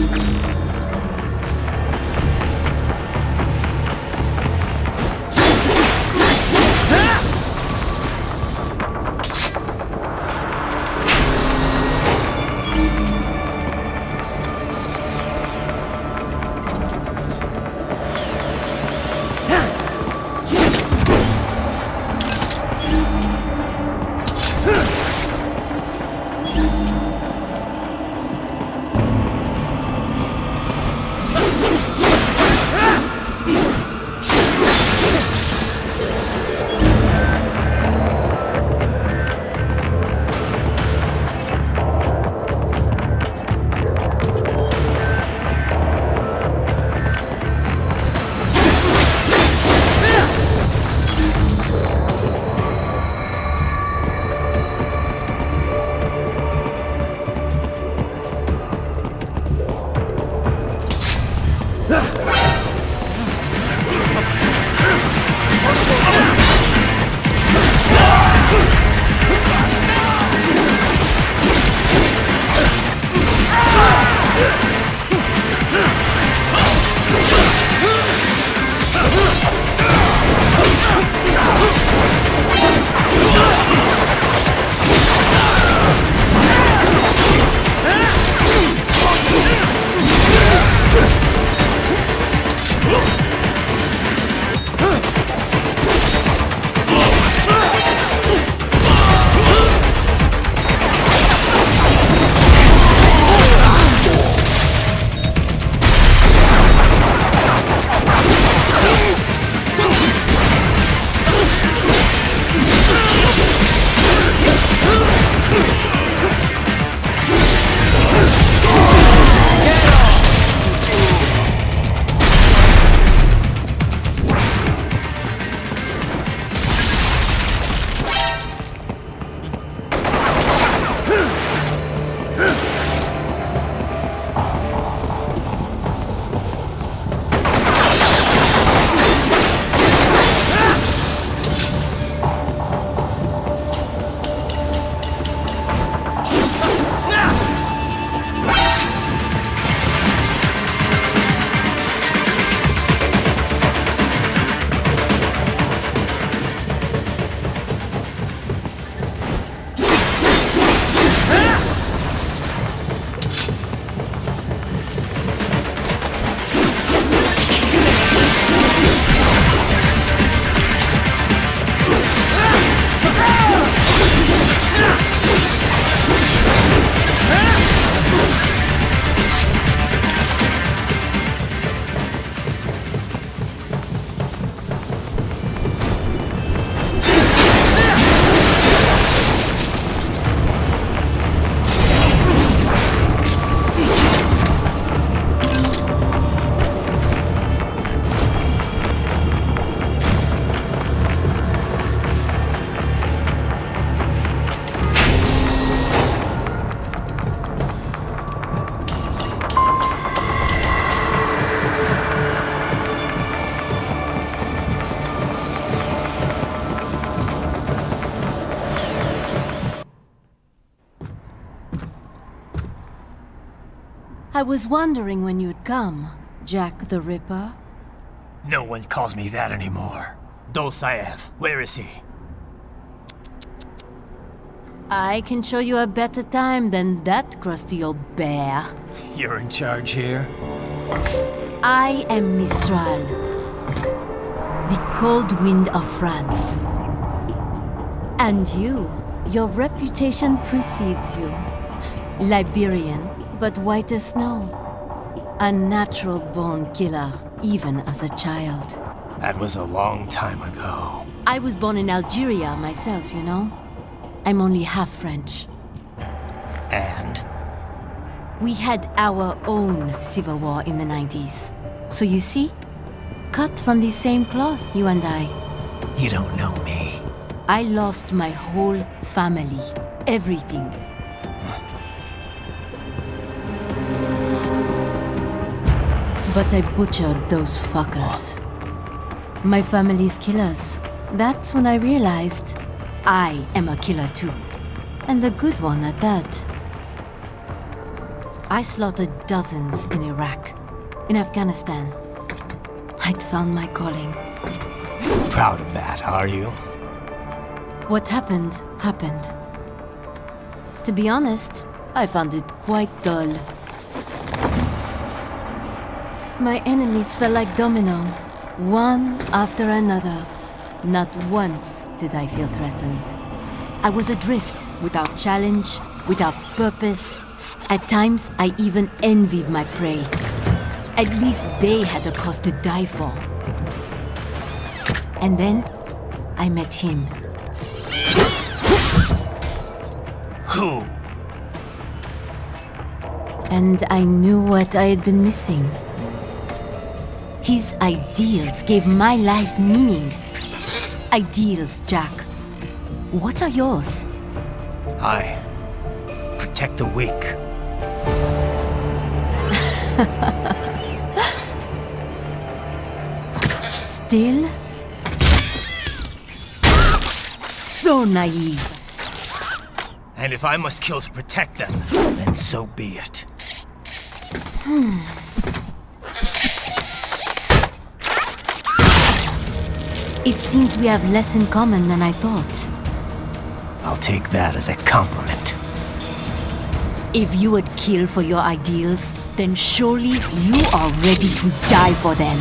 I was wondering when you'd come, Jack the Ripper. No one calls me that anymore. Dolsaev, where is he? I can show you a better time than that crusty old bear. You're in charge here? I am Mistral, the cold wind of France. And your reputation precedes you. Liberian, but white as snow. A natural-born killer, even as a child. That was a long time ago. I was born in Algeria myself, you know. I'm only half French. And? We had our own civil war in the 90s. So you see? Cut from the same cloth, you and I. You don't know me. I lost my whole family. Everything. But I butchered those fuckers. My family's killers. That's when I realized I am a killer too. And a good one at that. I slaughtered dozens in Iraq, in Afghanistan. I'd found my calling. Proud of that, are you? What happened, happened. To be honest, I found it quite dull. My enemies fell like domino, one after another. Not once did I feel threatened. I was adrift, without challenge, without purpose. At times, I even envied my prey. At least they had a cause to die for. And then, I met him. Who? And I knew what I had been missing. His ideals gave my life meaning. Ideals, Jack. What are yours? I protect the weak. Still? So naive. And if I must kill to protect them, then so be it. It seems we have less in common than I thought. I'll take that as a compliment. If you would kill for your ideals, then surely you are ready to die for them.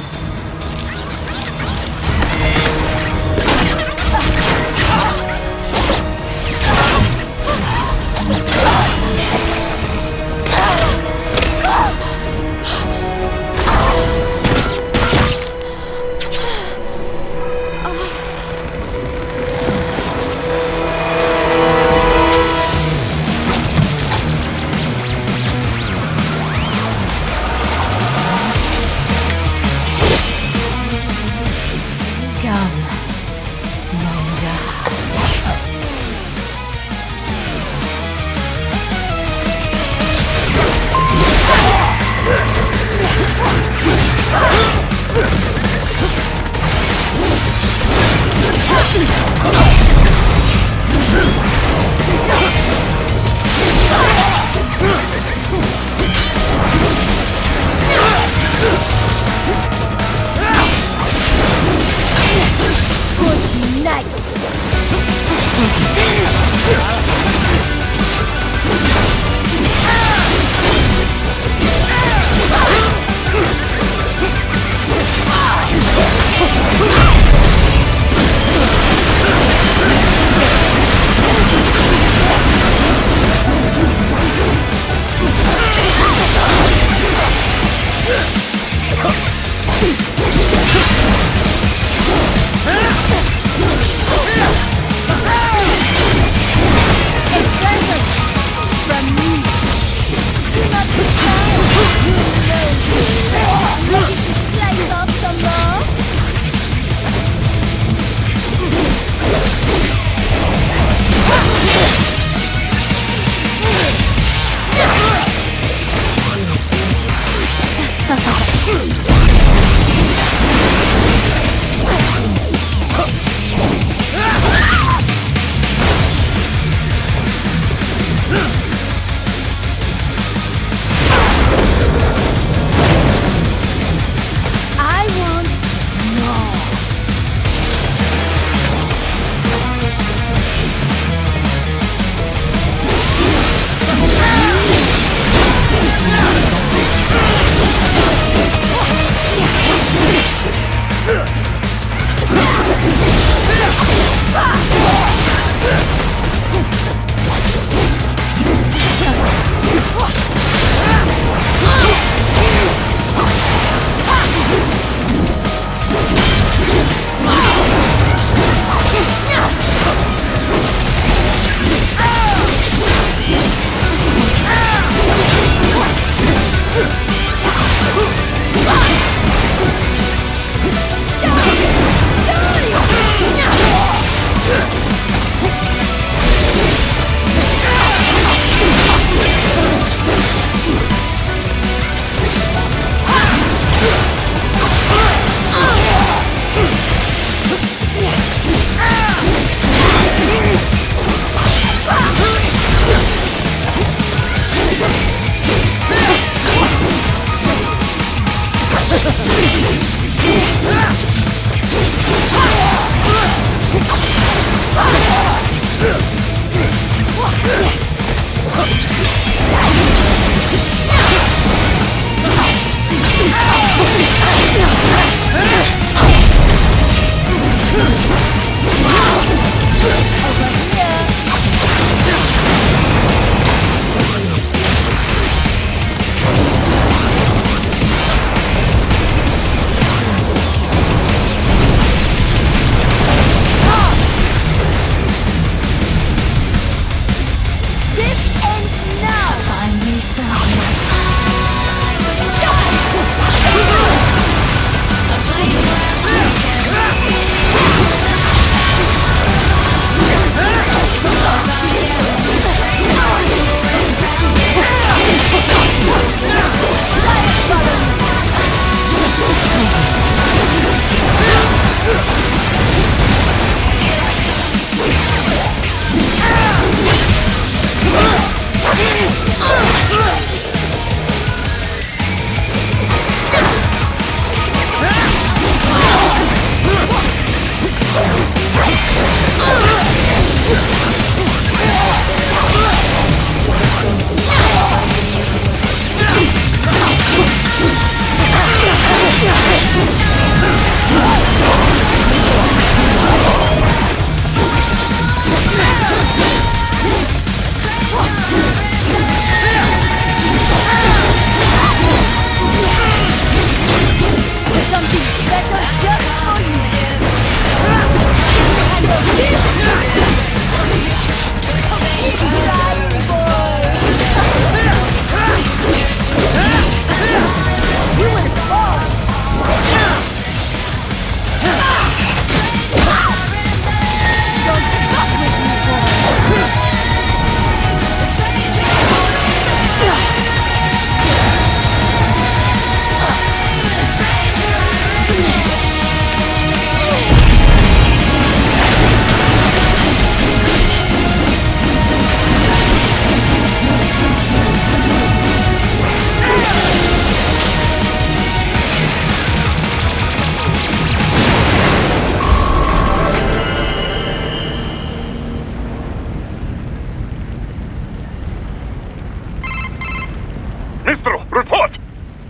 Report!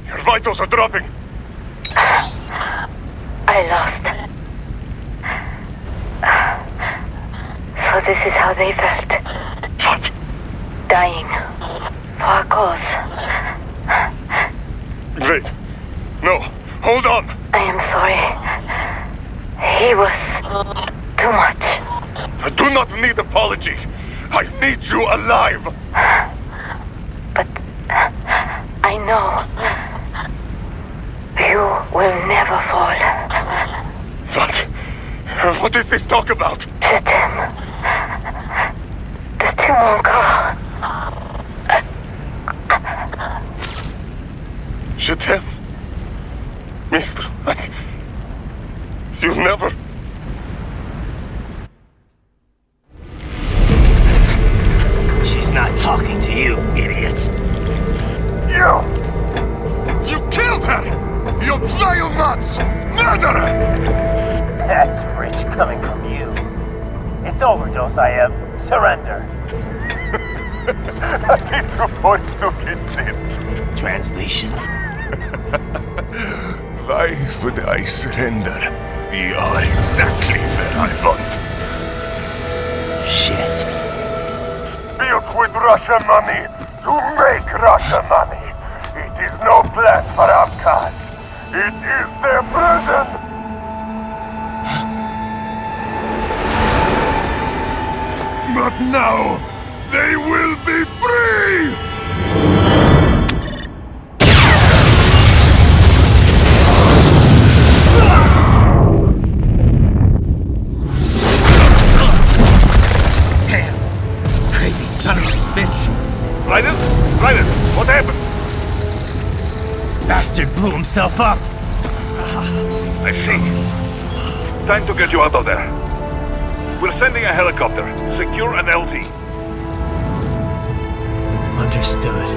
Your vitals are dropping. I lost. So this is how they felt. What? Dying. For a cause. Wait. No. Hold on. I am sorry. He was too much. I do not need apology. I need you alive. But I know you will never fall. What is this talk about? Je t'aime. De tout mon corps. Je t'aime. Mister, you'll never... She's not talking to you, idiot. You killed her! You vile nuts! Murderer! That's rich coming from you. It's overdose, I am. Surrender. Translation. Why would I surrender? We are exactly where I want. Shit. Built with Russian money to make Russian money. It is no plan for outcasts. It is their prison. But now, they will be free! Damn! Crazy son of a bitch! Raiden? Raiden, what happened? Bastard blew himself up! I see. Time to get you out of there. We're sending a helicopter. Secure an LZ. Understood.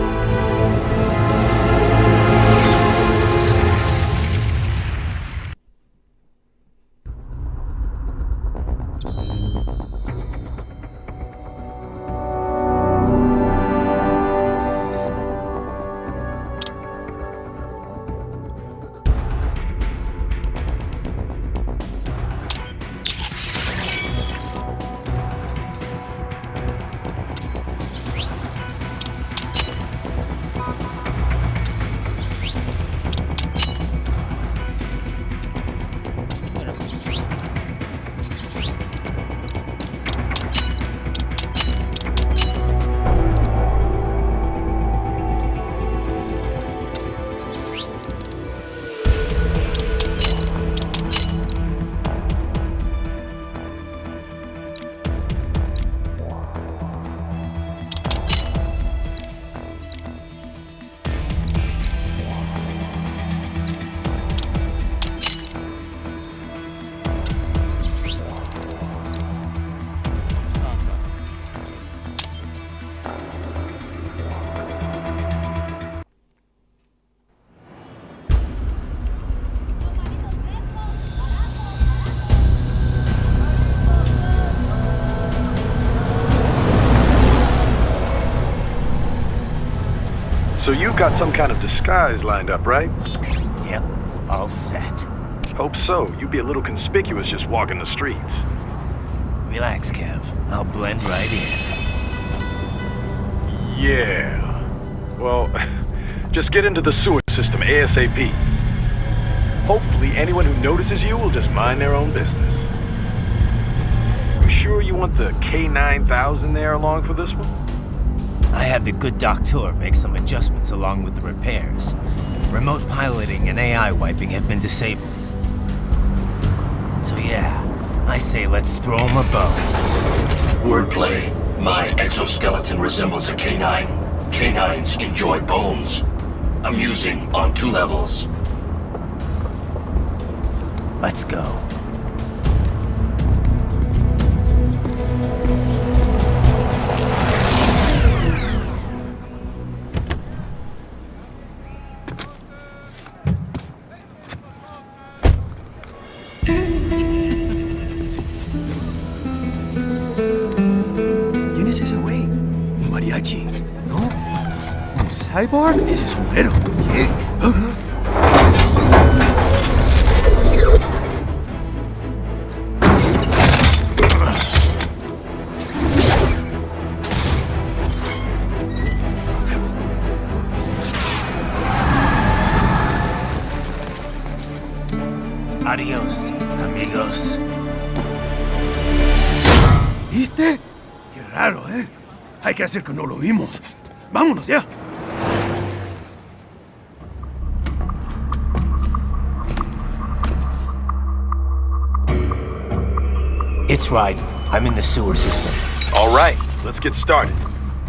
So you've got some kind of disguise lined up, right? Yep, all set. Hope so. You'd be a little conspicuous just walking the streets. Relax, Kev. I'll blend right in. Yeah. Well, just get into the sewer system ASAP. Hopefully anyone who notices you will just mind their own business. You sure you want the K9000 there along for this one? I had the good doctor make some adjustments along with the repairs. Remote piloting and AI wiping have been disabled. So yeah, I say let's throw him a bone. Wordplay. My exoskeleton resembles a canine. Canines enjoy bones. Amusing on 2 levels. Let's go. ¿Quién es ese güey? ¿Un mariachi? ¿No? ¿Un cyborg? Ese sombrero. ¿Qué? Adiós, amigos. ¿Viste? Qué raro, ¿eh? Hay que hacer que no lo vimos. Vámonos ya. It's right. I'm in the sewer system. All right, let's get started.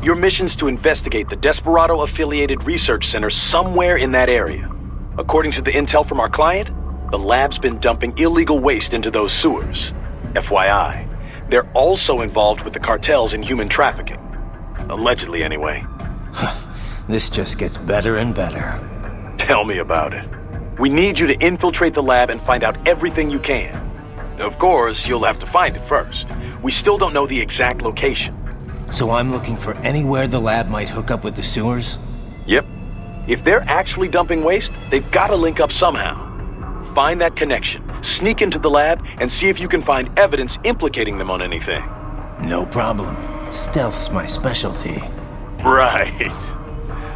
Your mission's to investigate the Desperado-affiliated research center somewhere in that area. According to the intel from our client, the lab's been dumping illegal waste into those sewers. FYI, they're also involved with the cartels in human trafficking. Allegedly, anyway. This just gets better and better. Tell me about it. We need you to infiltrate the lab and find out everything you can. Of course, you'll have to find it first. We still don't know the exact location. So I'm looking for anywhere the lab might hook up with the sewers? Yep. If they're actually dumping waste, they've got to link up somehow. Find that connection, sneak into the lab, and see if you can find evidence implicating them on anything. No problem. Stealth's my specialty. Right.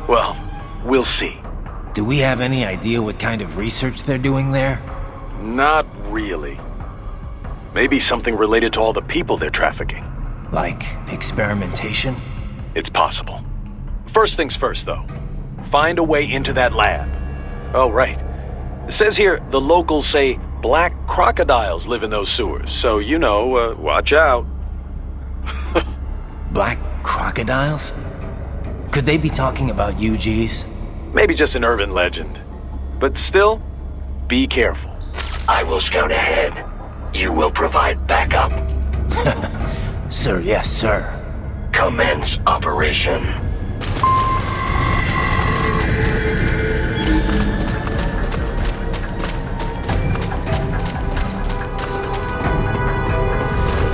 Well, we'll see. Do we have any idea what kind of research they're doing there? Not really. Maybe something related to all the people they're trafficking. Like experimentation? It's possible. First things first, though. Find a way into that lab. Oh, right. It says here the locals say black crocodiles live in those sewers, so, watch out. Black crocodiles? Could they be talking about UGs? Maybe just an urban legend. But still, be careful. I will scout ahead. You will provide backup. Sir, yes, sir. Commence operation.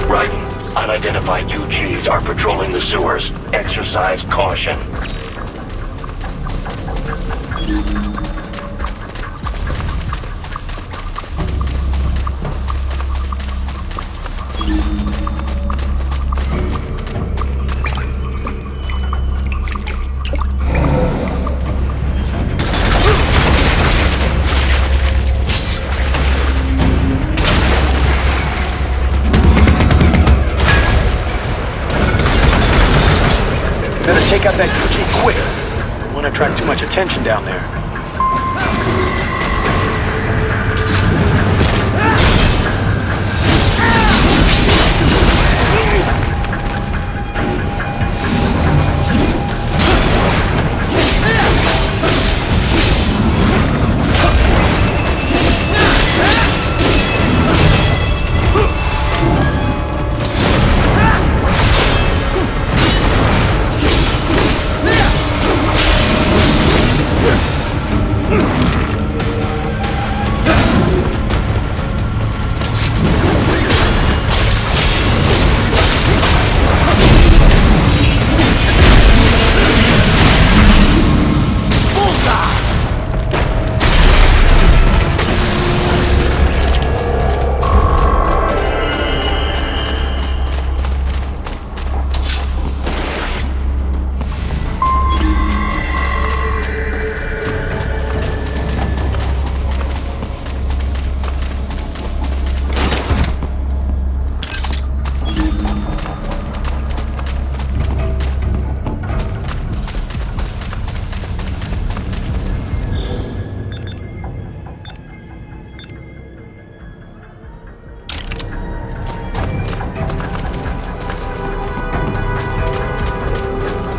Right. Unidentified UGs are patrolling the sewers. Exercise caution. Better take out that UG quick. Don't want to attract too much attention down there.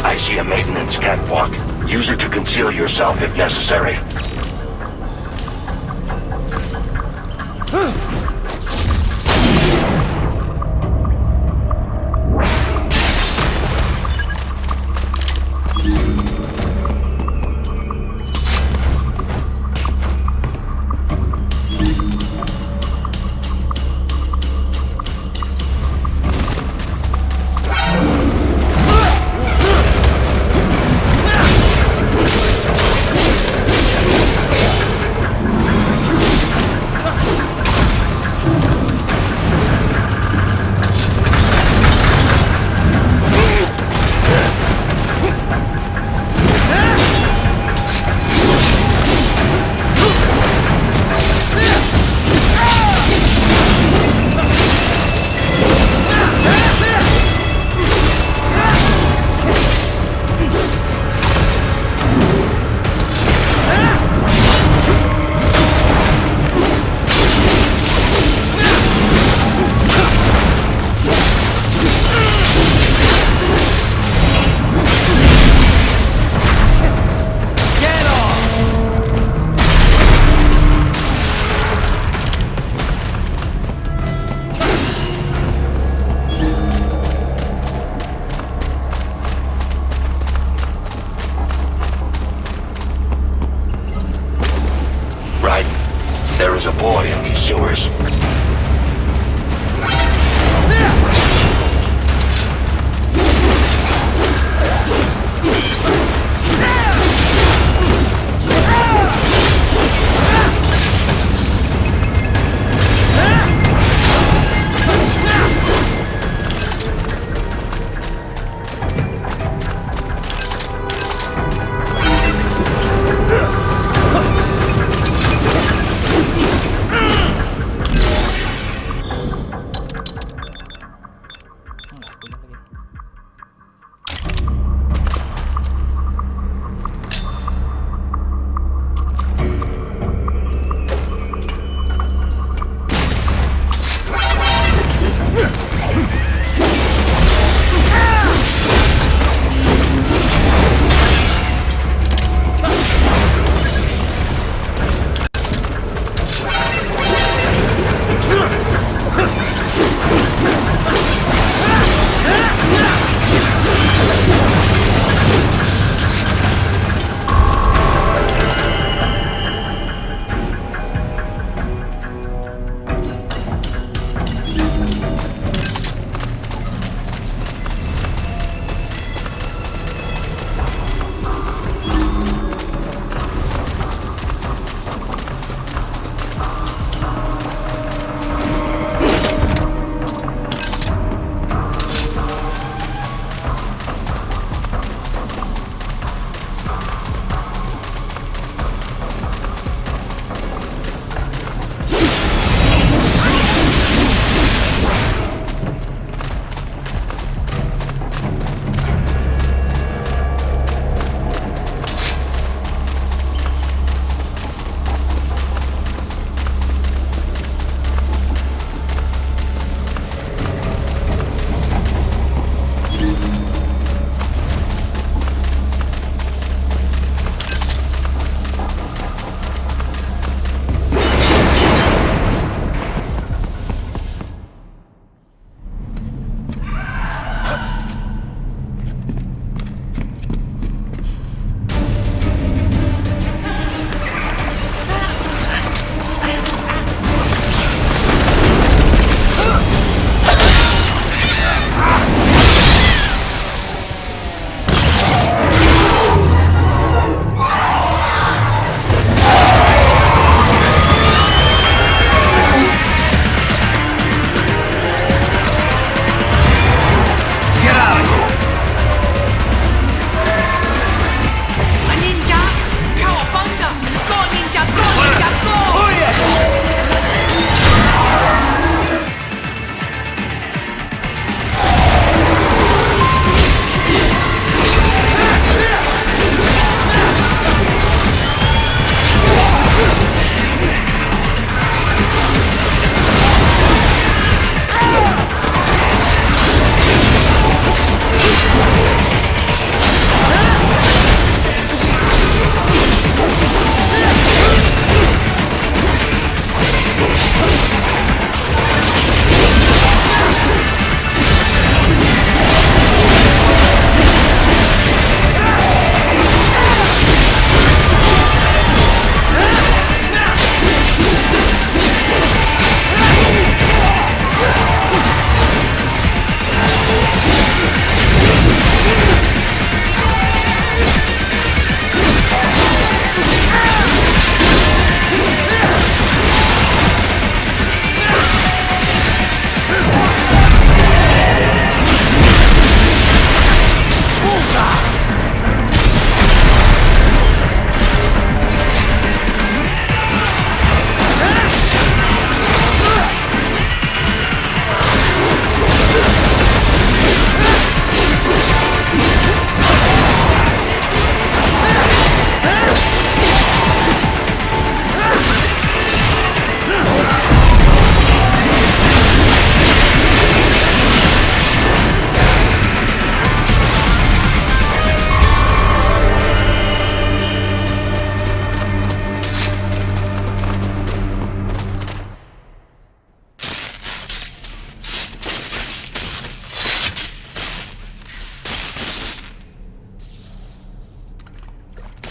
I see a maintenance catwalk. Use it to conceal yourself if necessary. There is a boy in these sewers.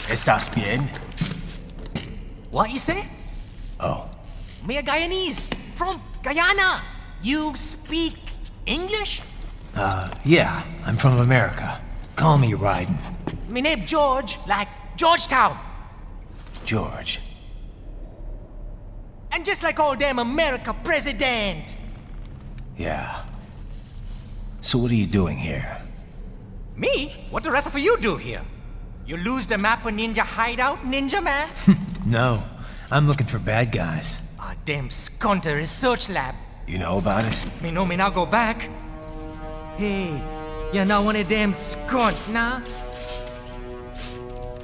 ¿Estás bien? What you say? Oh. Me a Guyanese from Guyana. You speak English? Yeah, I'm from America. Call me Ryden. Me name George, like Georgetown. George. And just like all damn America president. Yeah. So what are you doing here? Me? What the rest of you do here? You lose the map of Ninja Hideout, Ninja Man? No, I'm looking for bad guys. Ah, damn Skunter research lab. You know about it? Me know me now go back. Hey, you're not one of them skunt, nah?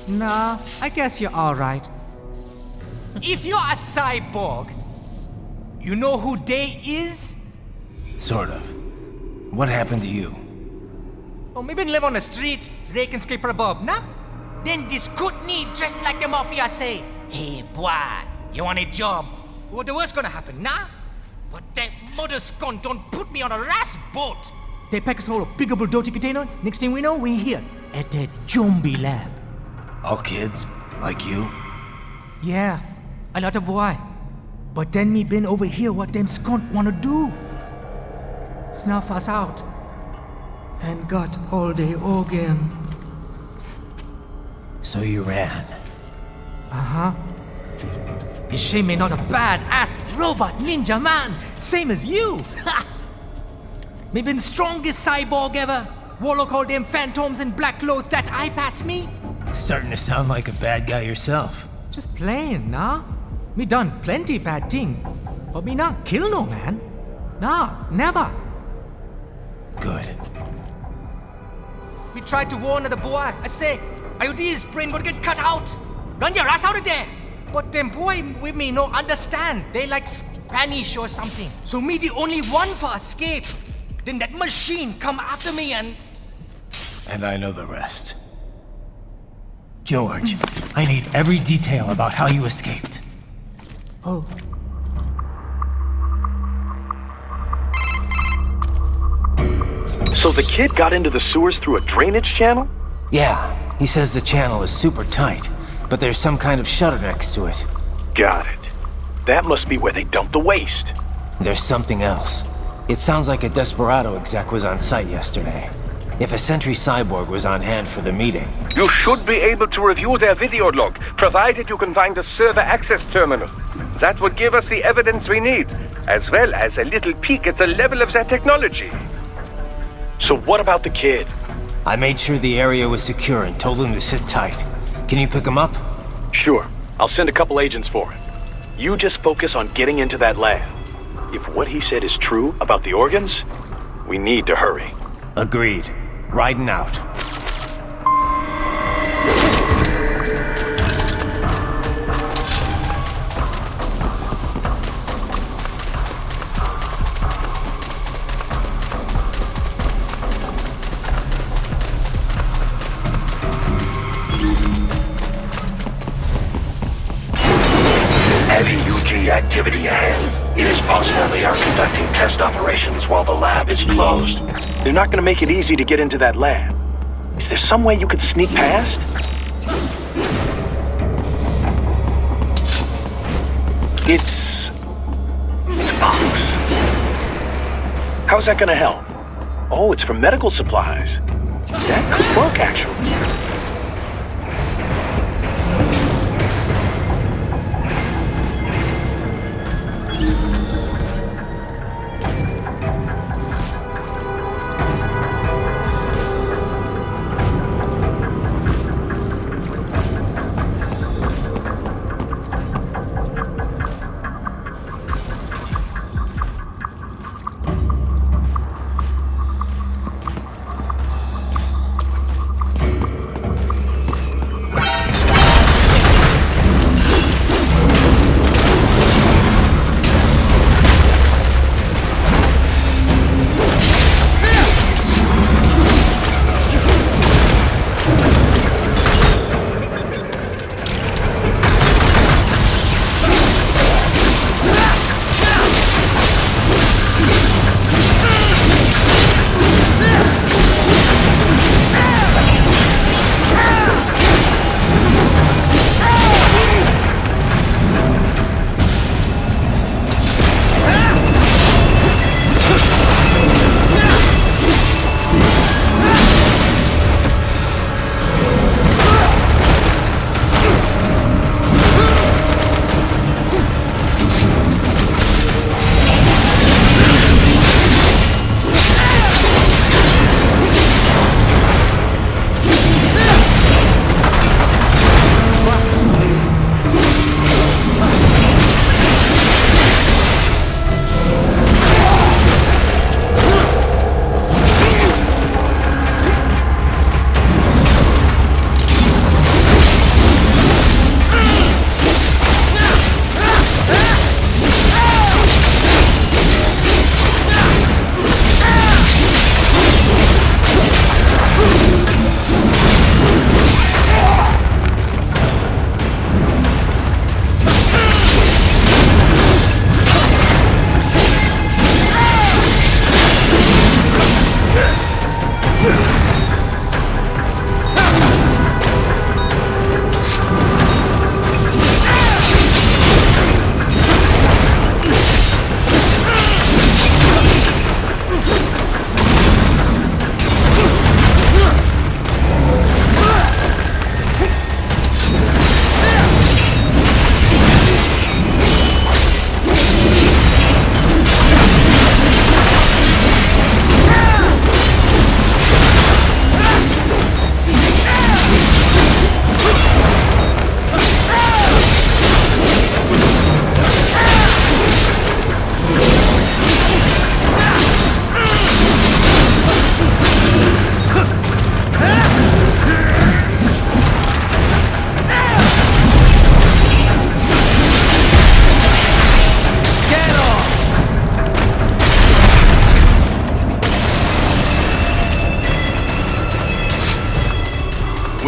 Nah, I guess you're alright. If you're a cyborg, you know who they is? Sort of. What happened to you? Oh, me been live on the street, rake and scrape for a bob, nah? Then this good need dressed like the mafia say, hey boy, you want a job? What the worst gonna happen, nah? But that mother scum don't put me on a ras boat. They pack us all a bigger bulldozer container. Next thing we know, we're here at that zombie lab. All kids? Like you? Yeah, a lot of boy. But then me been over here what them skunt wanna do. Snuff us out. And got all day organ. So you ran? Uh-huh. You shame me not a bad-ass robot ninja man, same as you. Me been strongest cyborg ever. Warlock all them phantoms in black clothes that eye pass me. Starting to sound like a bad guy yourself. Just playing, nah? Me done plenty bad thing, but me not kill no man. Nah, never. Good. We tried to warn the boy. I say, IOD's brain gonna get cut out. Run your ass out of there. But them boy with me no understand. They like Spanish or something. So me the only one for escape. Then that machine come after me and... And I know the rest. George, I need every detail about how you escaped. Oh. So the kid got into the sewers through a drainage channel? Yeah, he says the channel is super tight, but there's some kind of shutter next to it. Got it. That must be where they dumped the waste. There's something else. It sounds like a Desperado exec was on site yesterday. If a Sentry Cyborg was on hand for the meeting... You should be able to review their video log, provided you can find the server access terminal. That would give us the evidence we need, as well as a little peek at the level of their technology. So what about the kid? I made sure the area was secure and told him to sit tight. Can you pick him up? Sure. I'll send a couple agents for him. You just focus on getting into that lab. If what he said is true about the organs, we need to hurry. Agreed. Riding out. Heavy UG activity ahead. It is possible they are conducting test operations while the lab is closed. They're not gonna make it easy to get into that lab. Is there some way you could sneak past? It's a box. How's that gonna help? Oh, it's for medical supplies. That could work, actually.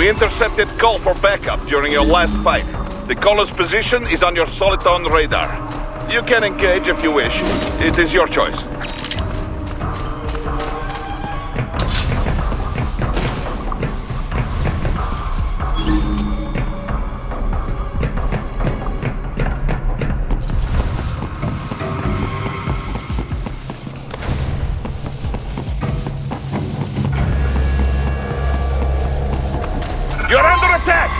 We intercepted call for backup during your last fight. The caller's position is on your Soliton radar. You can engage if you wish. It is your choice. You're under attack!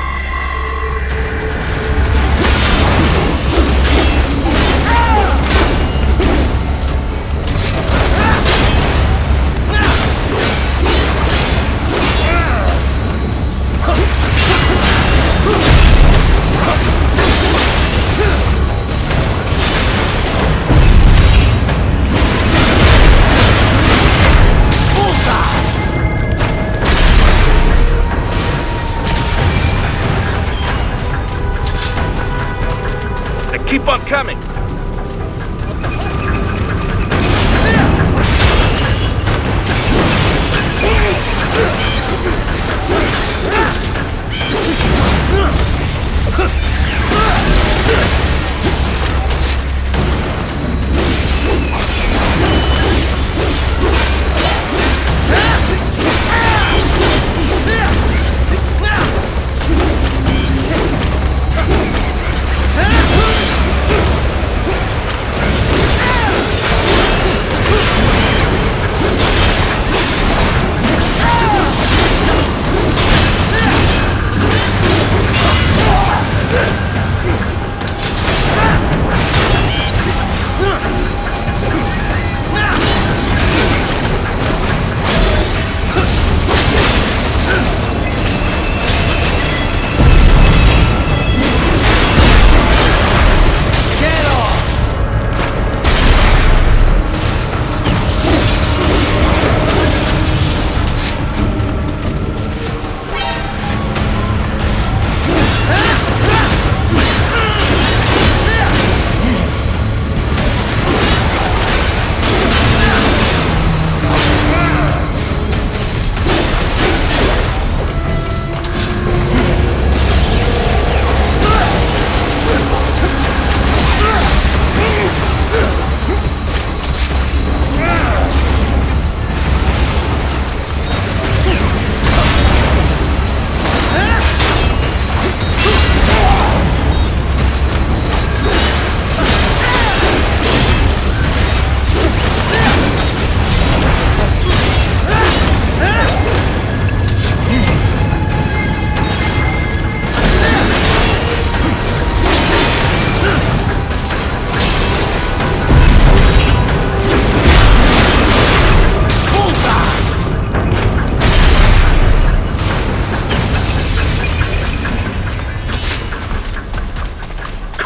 Keep on coming!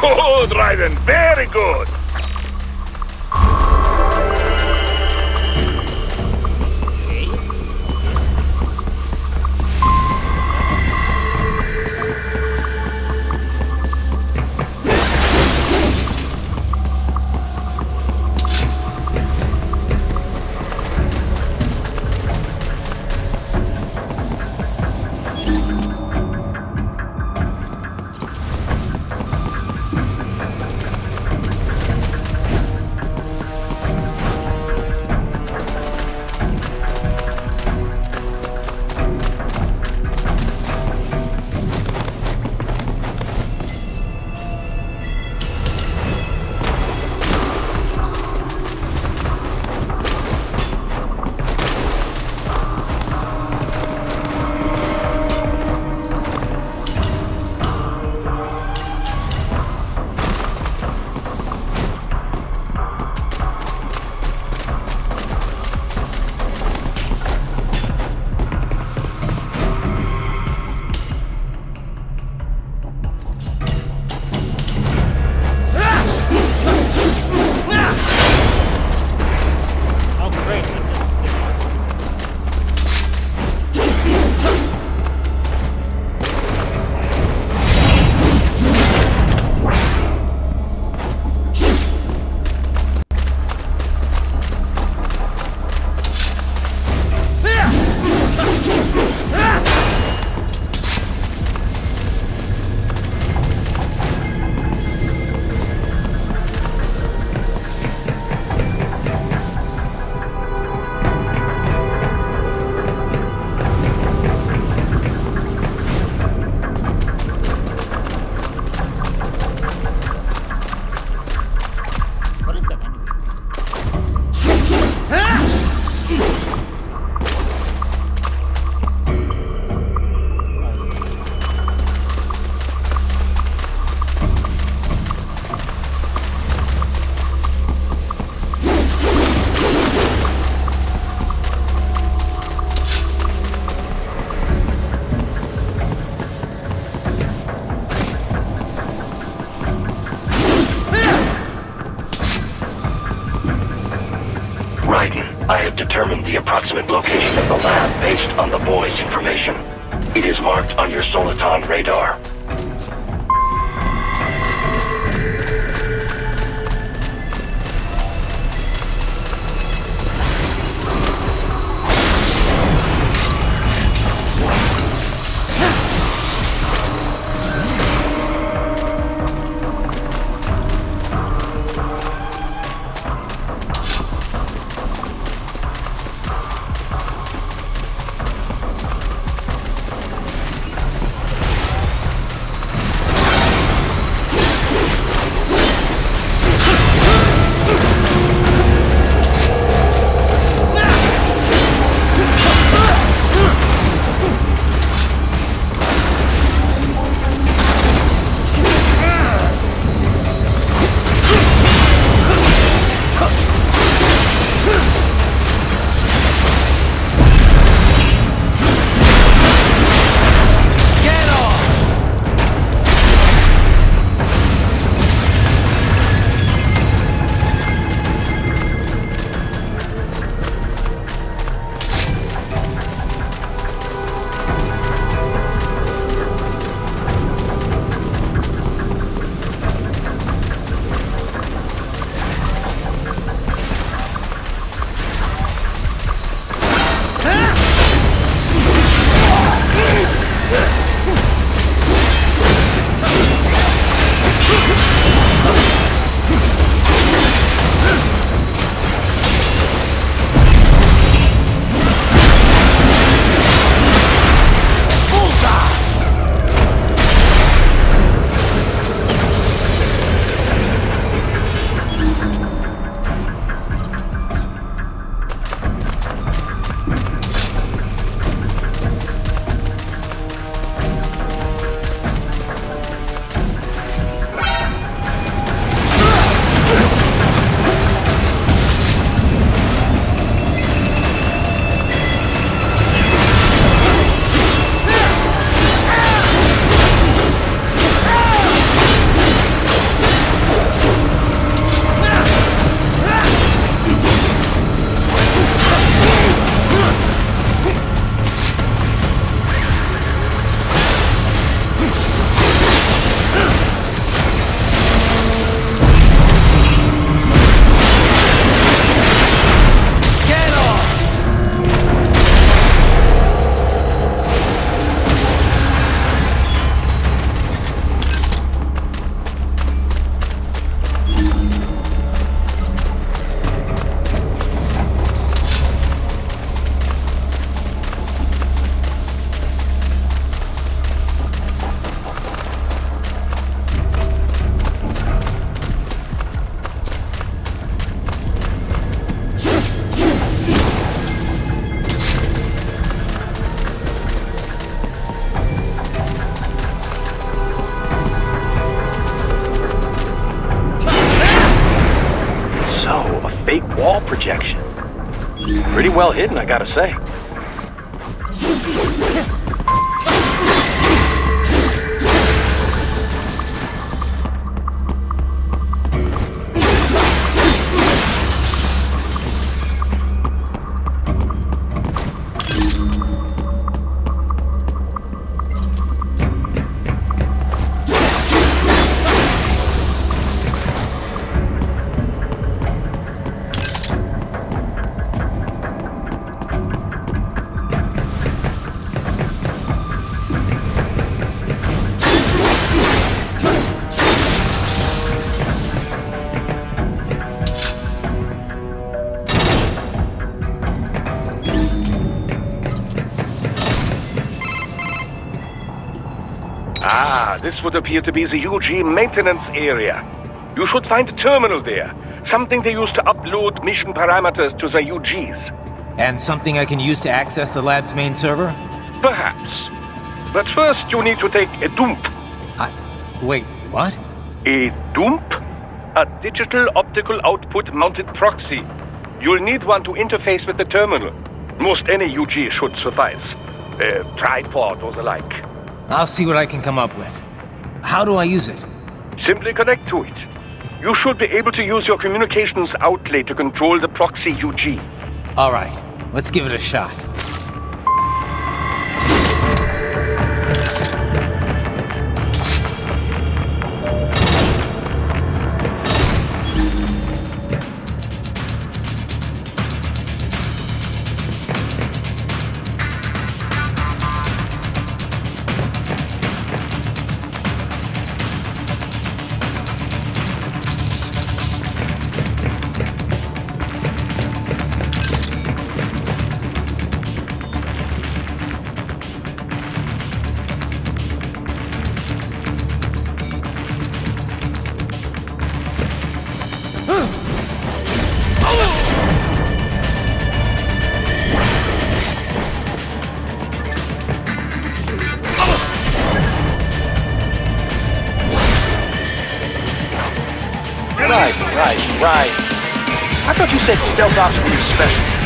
Good, Raiden, very good! I have determined the approximate location of the lab based on the boy's information. It is marked on your Soliton radar. wall projection. Pretty well hidden, I gotta say. This would appear to be the UG maintenance area. You should find a terminal there. Something they use to upload mission parameters to the UGs. And something I can use to access the lab's main server? Perhaps. But first you need to take a dump. Wait, what? A dump? A digital optical output mounted proxy. You'll need one to interface with the terminal. Most any UG should suffice. A tripod or the like. I'll see what I can come up with. How do I use it? Simply connect to it. You should be able to use your communications outlet to control the proxy UG. All right, let's give it a shot. Right. I thought you said stealth ops were your specialty.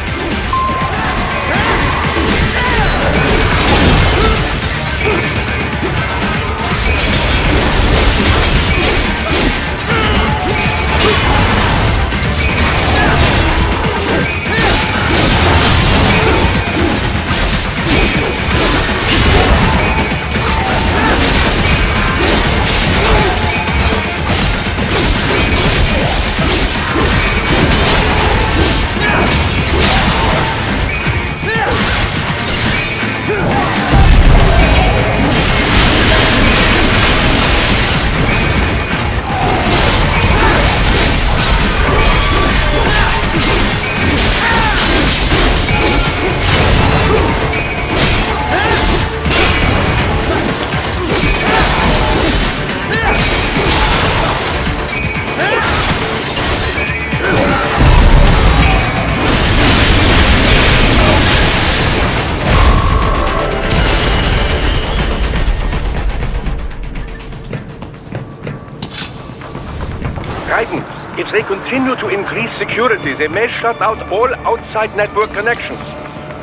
If they continue to increase security, they may shut out all outside network connections.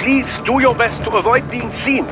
Please do your best to avoid being seen.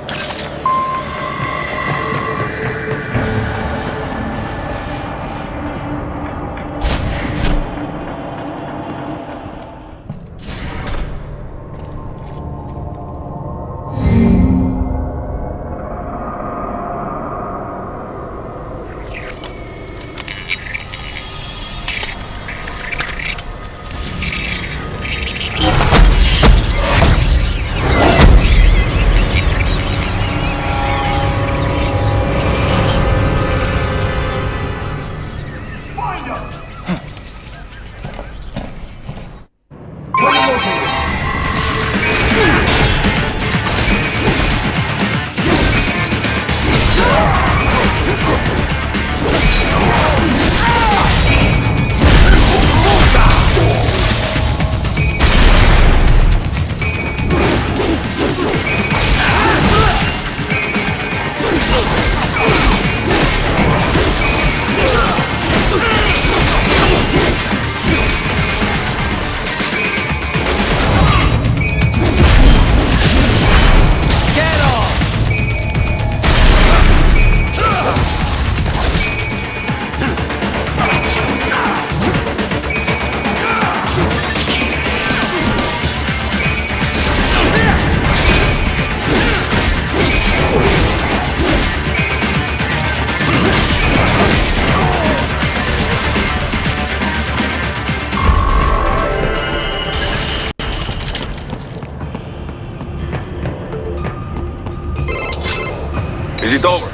Is it over?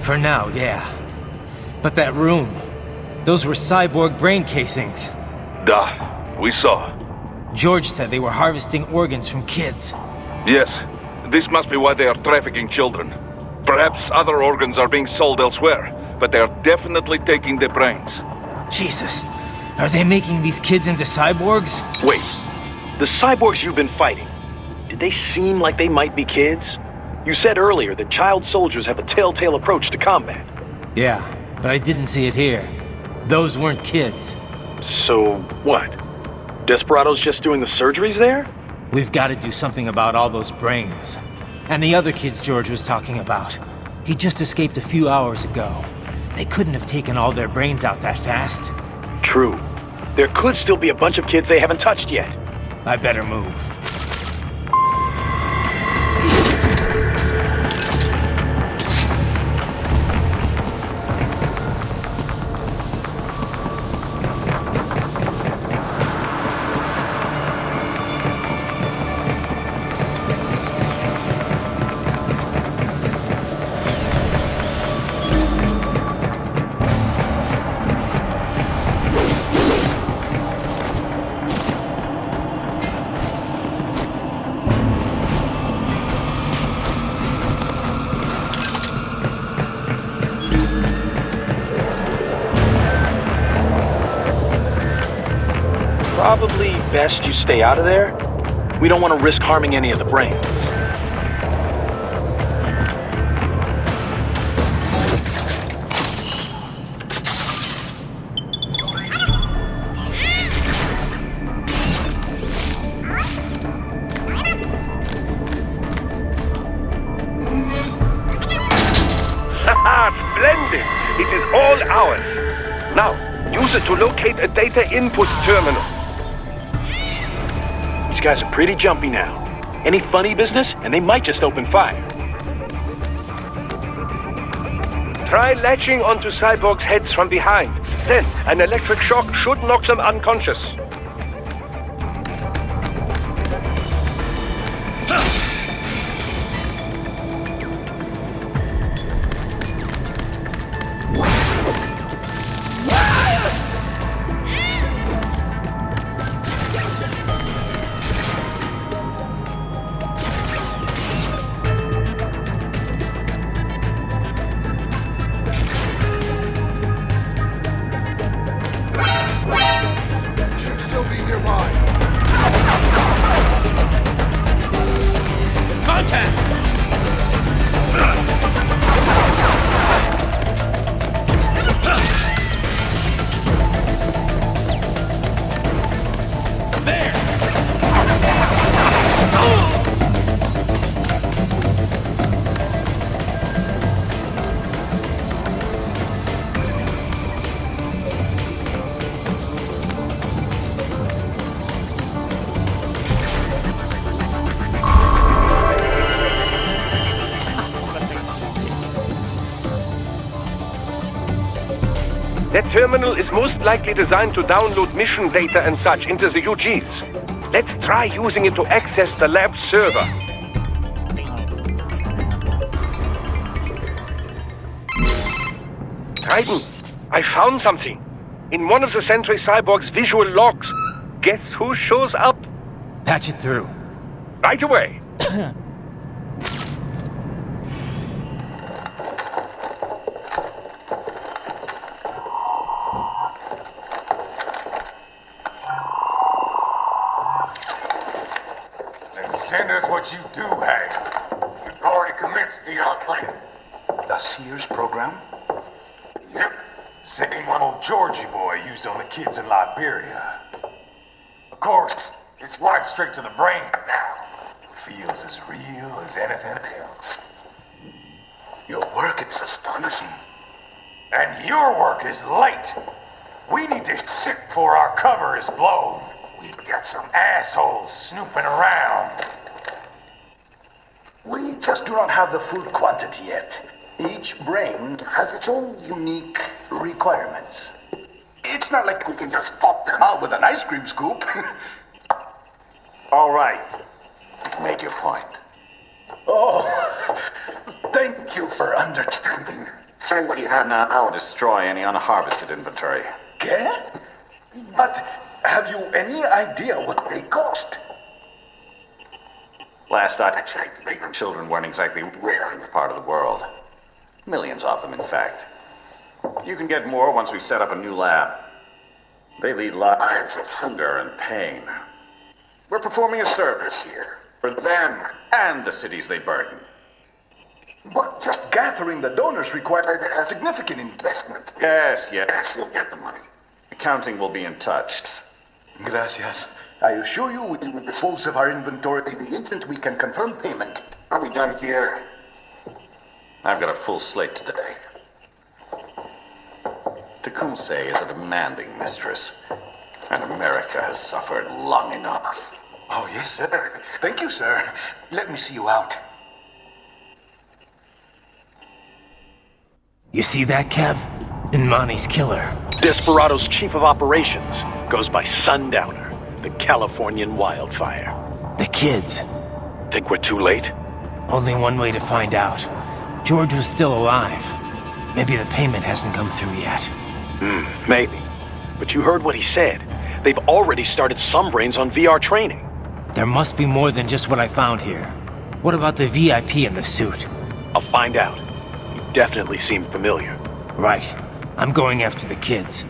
For now, yeah. But that room, those were cyborg brain casings. Duh, we saw. George said they were harvesting organs from kids. Yes, this must be why they are trafficking children. Perhaps other organs are being sold elsewhere, but they are definitely taking the brains. Jesus, are they making these kids into cyborgs? Wait, the cyborgs you've been fighting, did they seem like they might be kids? You said earlier that child soldiers have a telltale approach to combat. Yeah, but I didn't see it here. Those weren't kids. So, what? Desperados just doing the surgeries there? We've got to do something about all those brains. And the other kids George was talking about. He just escaped a few hours ago. They couldn't have taken all their brains out that fast. True. There could still be a bunch of kids they haven't touched yet. I better move. Probably best you stay out of there. We don't want to risk harming any of the brains. Haha, splendid! It is all ours. Now, use it to locate a data input terminal. These guys are pretty jumpy now. Any funny business, and they might just open fire. Try latching onto cyborgs' heads from behind. Then, an electric shock should knock them unconscious. Should still be nearby. Contact! That terminal is most likely designed to download mission data and such into the UGs. Let's try using it to access the lab server. Raiden, I found something. In one of the Sentry Cyborg's visual logs. Guess who shows up? Patch it through. Right away. Send us what you do have. You've already commenced the plan. The Sears program? Yep. Same one old Georgie boy used on the kids in Liberia. Of course, it's right straight to the brain now. Feels as real as anything else. Your work is astonishing. And your work is late. We need this shit before our cover is blown. We've got some assholes snooping around. We just do not have the full quantity yet. Each brain has its own unique requirements. It's not like we can just pop them out with an ice cream scoop. All right. Make your point. Oh, thank you for understanding. Send what you have now, or destroy any unharvested inventory. Okay? But have you any idea what they cost? Last I checked, children weren't exactly rare in the part of the world. Millions of them, in fact. You can get more once we set up a new lab. They lead lives of hunger and pain. We're performing a service here, for them and the cities they burden. But just gathering the donors required a significant investment. Yes, you'll get the money. Accounting will be in touch. Gracias. I assure you we will dispose of our inventory the instant we can confirm payment. Are we done here? I've got a full slate today. Tecumseh is a demanding mistress, and America has suffered long enough. Oh, yes, sir. Thank you, sir. Let me see you out. You see that, Kev? Imani's killer. Desperado's chief of operations goes by Sundowner, the Californian wildfire. The kids. Think we're too late? Only one way to find out. George was still alive. Maybe the payment hasn't come through yet. Maybe. But you heard what he said. They've already started some brains on VR training. There must be more than just what I found here. What about the VIP in the suit? I'll find out. You definitely seem familiar. Right. I'm going after the kids.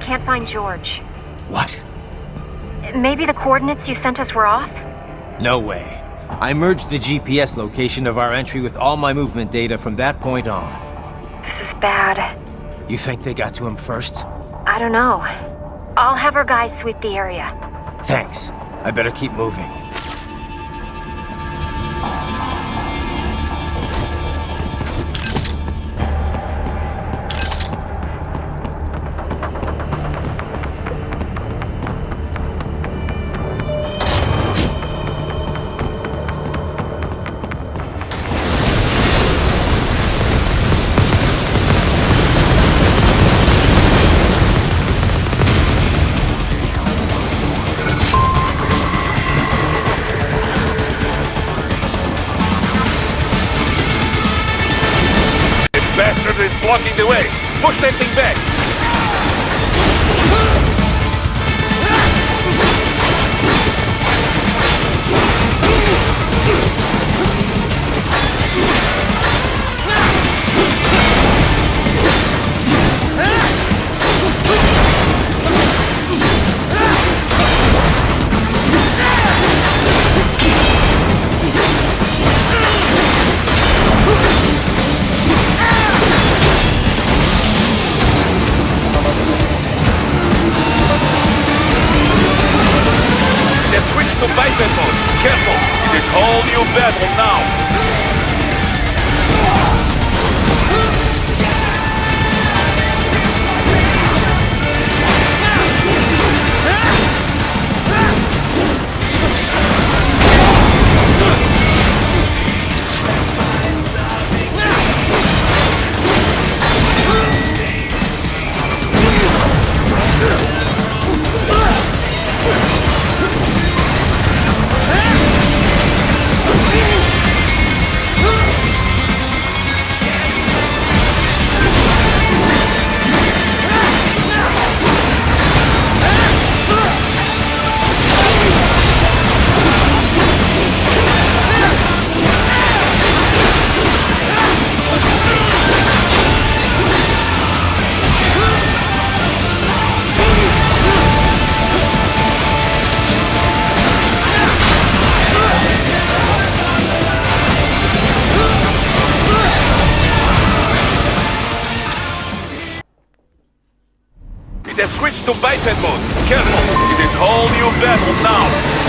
Can't find George. What? Maybe the coordinates you sent us were off? No way. I merged the GPS location of our entry with all my movement data from that point on. This is bad. You think they got to him first? I don't know. I'll have our guys sweep the area. Thanks. I better keep moving. Blocking the way. Push that thing back. Careful! It is all new battle now! Protected mode. Careful. It is whole new battle now.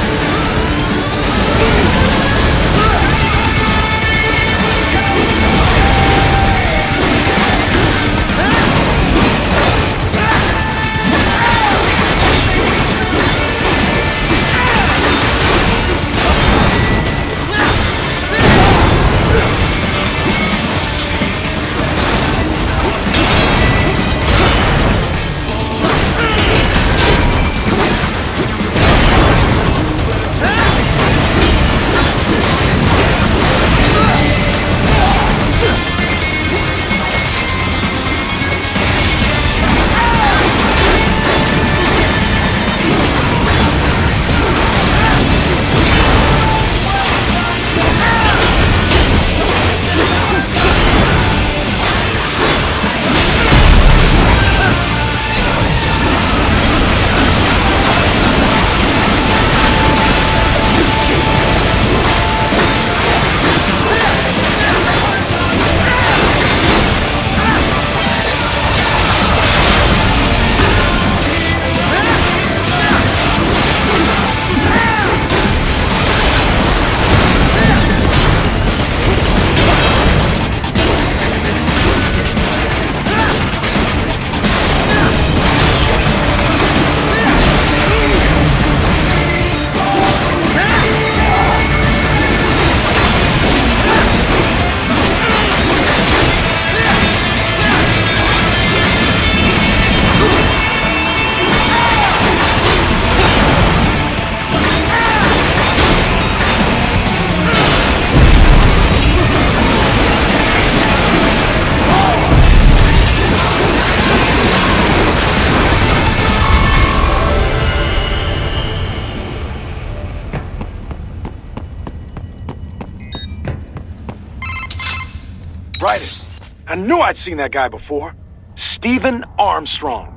Right. I knew I'd seen that guy before. Stephen Armstrong.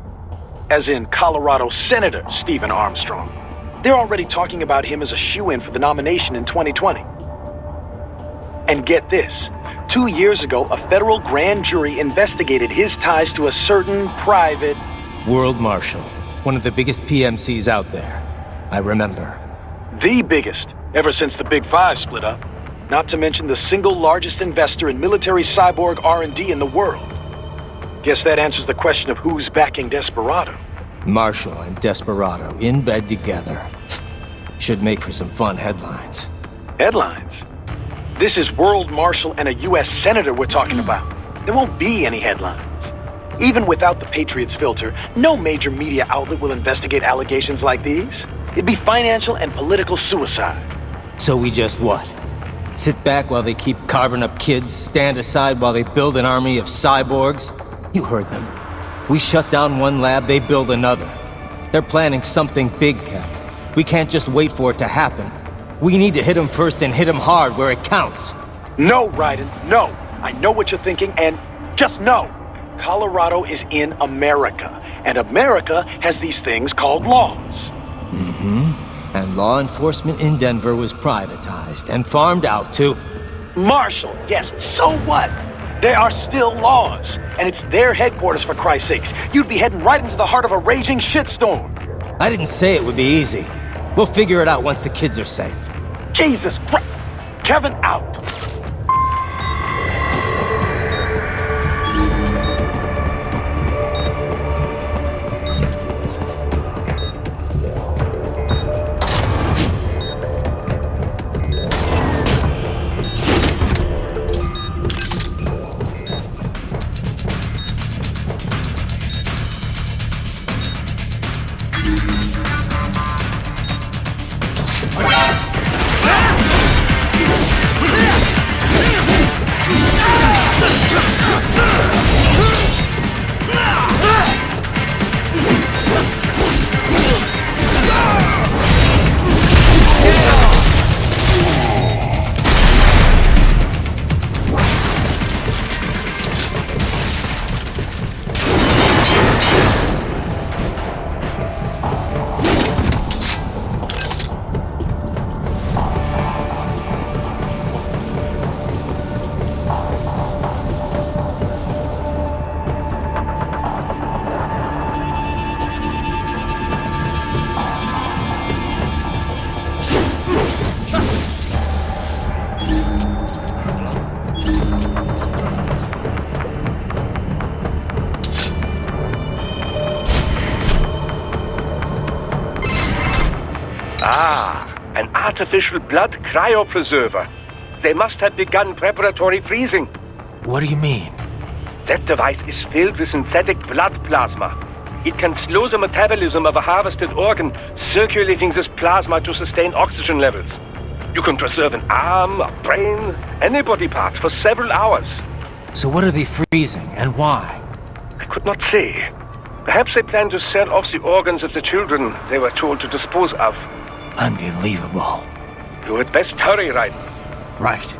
As in Colorado Senator Stephen Armstrong. They're already talking about him as a shoo-in for the nomination in 2020. And get this. 2 years ago, a federal grand jury investigated his ties to a certain private... World Marshal. One of the biggest PMCs out there. I remember. The biggest, ever since the Big Five split up. Not to mention the single largest investor in military cyborg R&D in the world. Guess that answers the question of who's backing Desperado. Marshall and Desperado in bed together. Should make for some fun headlines. Headlines? This is World Marshal and a U.S. Senator we're talking about. There won't be any headlines. Even without the Patriots filter, no major media outlet will investigate allegations like these. It'd be financial and political suicide. So we just what? Sit back while they keep carving up kids, stand aside while they build an army of cyborgs? You heard them. We shut down one lab, they build another. They're planning something big, Kev. We can't just wait for it to happen. We need to hit them first and hit them hard where it counts. No, Raiden, no. I know what you're thinking, and just know. Colorado is in America, and America has these things called laws. Mm-hmm. And law enforcement in Denver was privatized and farmed out to... Marshall, yes, so what? There are still laws, and it's their headquarters for Christ's sakes. You'd be heading right into the heart of a raging shitstorm. I didn't say it would be easy. We'll figure it out once the kids are safe. Jesus Christ! Kevin, out! Ah, an artificial blood cryopreserver. They must have begun preparatory freezing. What do you mean? That device is filled with synthetic blood plasma. It can slow the metabolism of a harvested organ, circulating this plasma to sustain oxygen levels. You can preserve an arm, a brain, any body part for several hours. So what are they freezing, and why? I could not say. Perhaps they plan to sell off the organs of the children they were told to dispose of. Unbelievable. You had best hurry, Raiden. Right.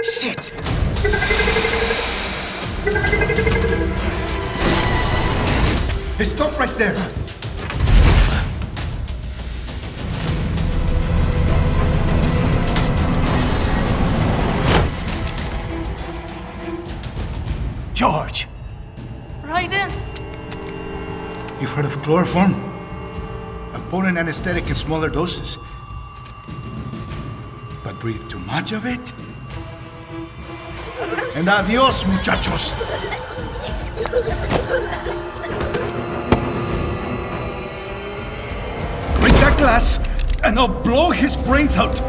Shit! Hey, stop right there! George! Raiden! You've heard of chloroform? A potent anesthetic in smaller doses. But breathe too much of it? And adios, muchachos! Break that glass, and I'll blow his brains out!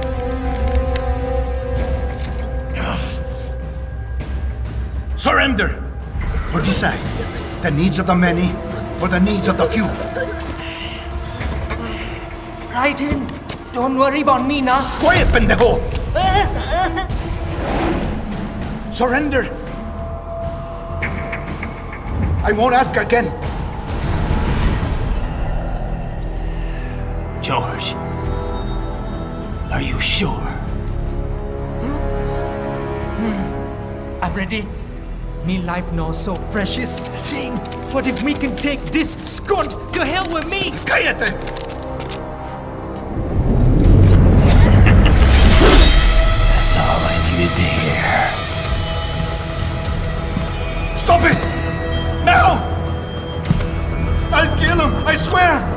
Surrender! Or decide, the needs of the many, or the needs of the few. Raiden, don't worry about me now. Quiet, pendejo! Surrender! I won't ask again. George, are you sure? I'm ready. Me life now so precious. Ting, what if we can take this skunt to hell with me? Cállate! That's all I needed to hear. Stop it! Now! I'll kill him, I swear!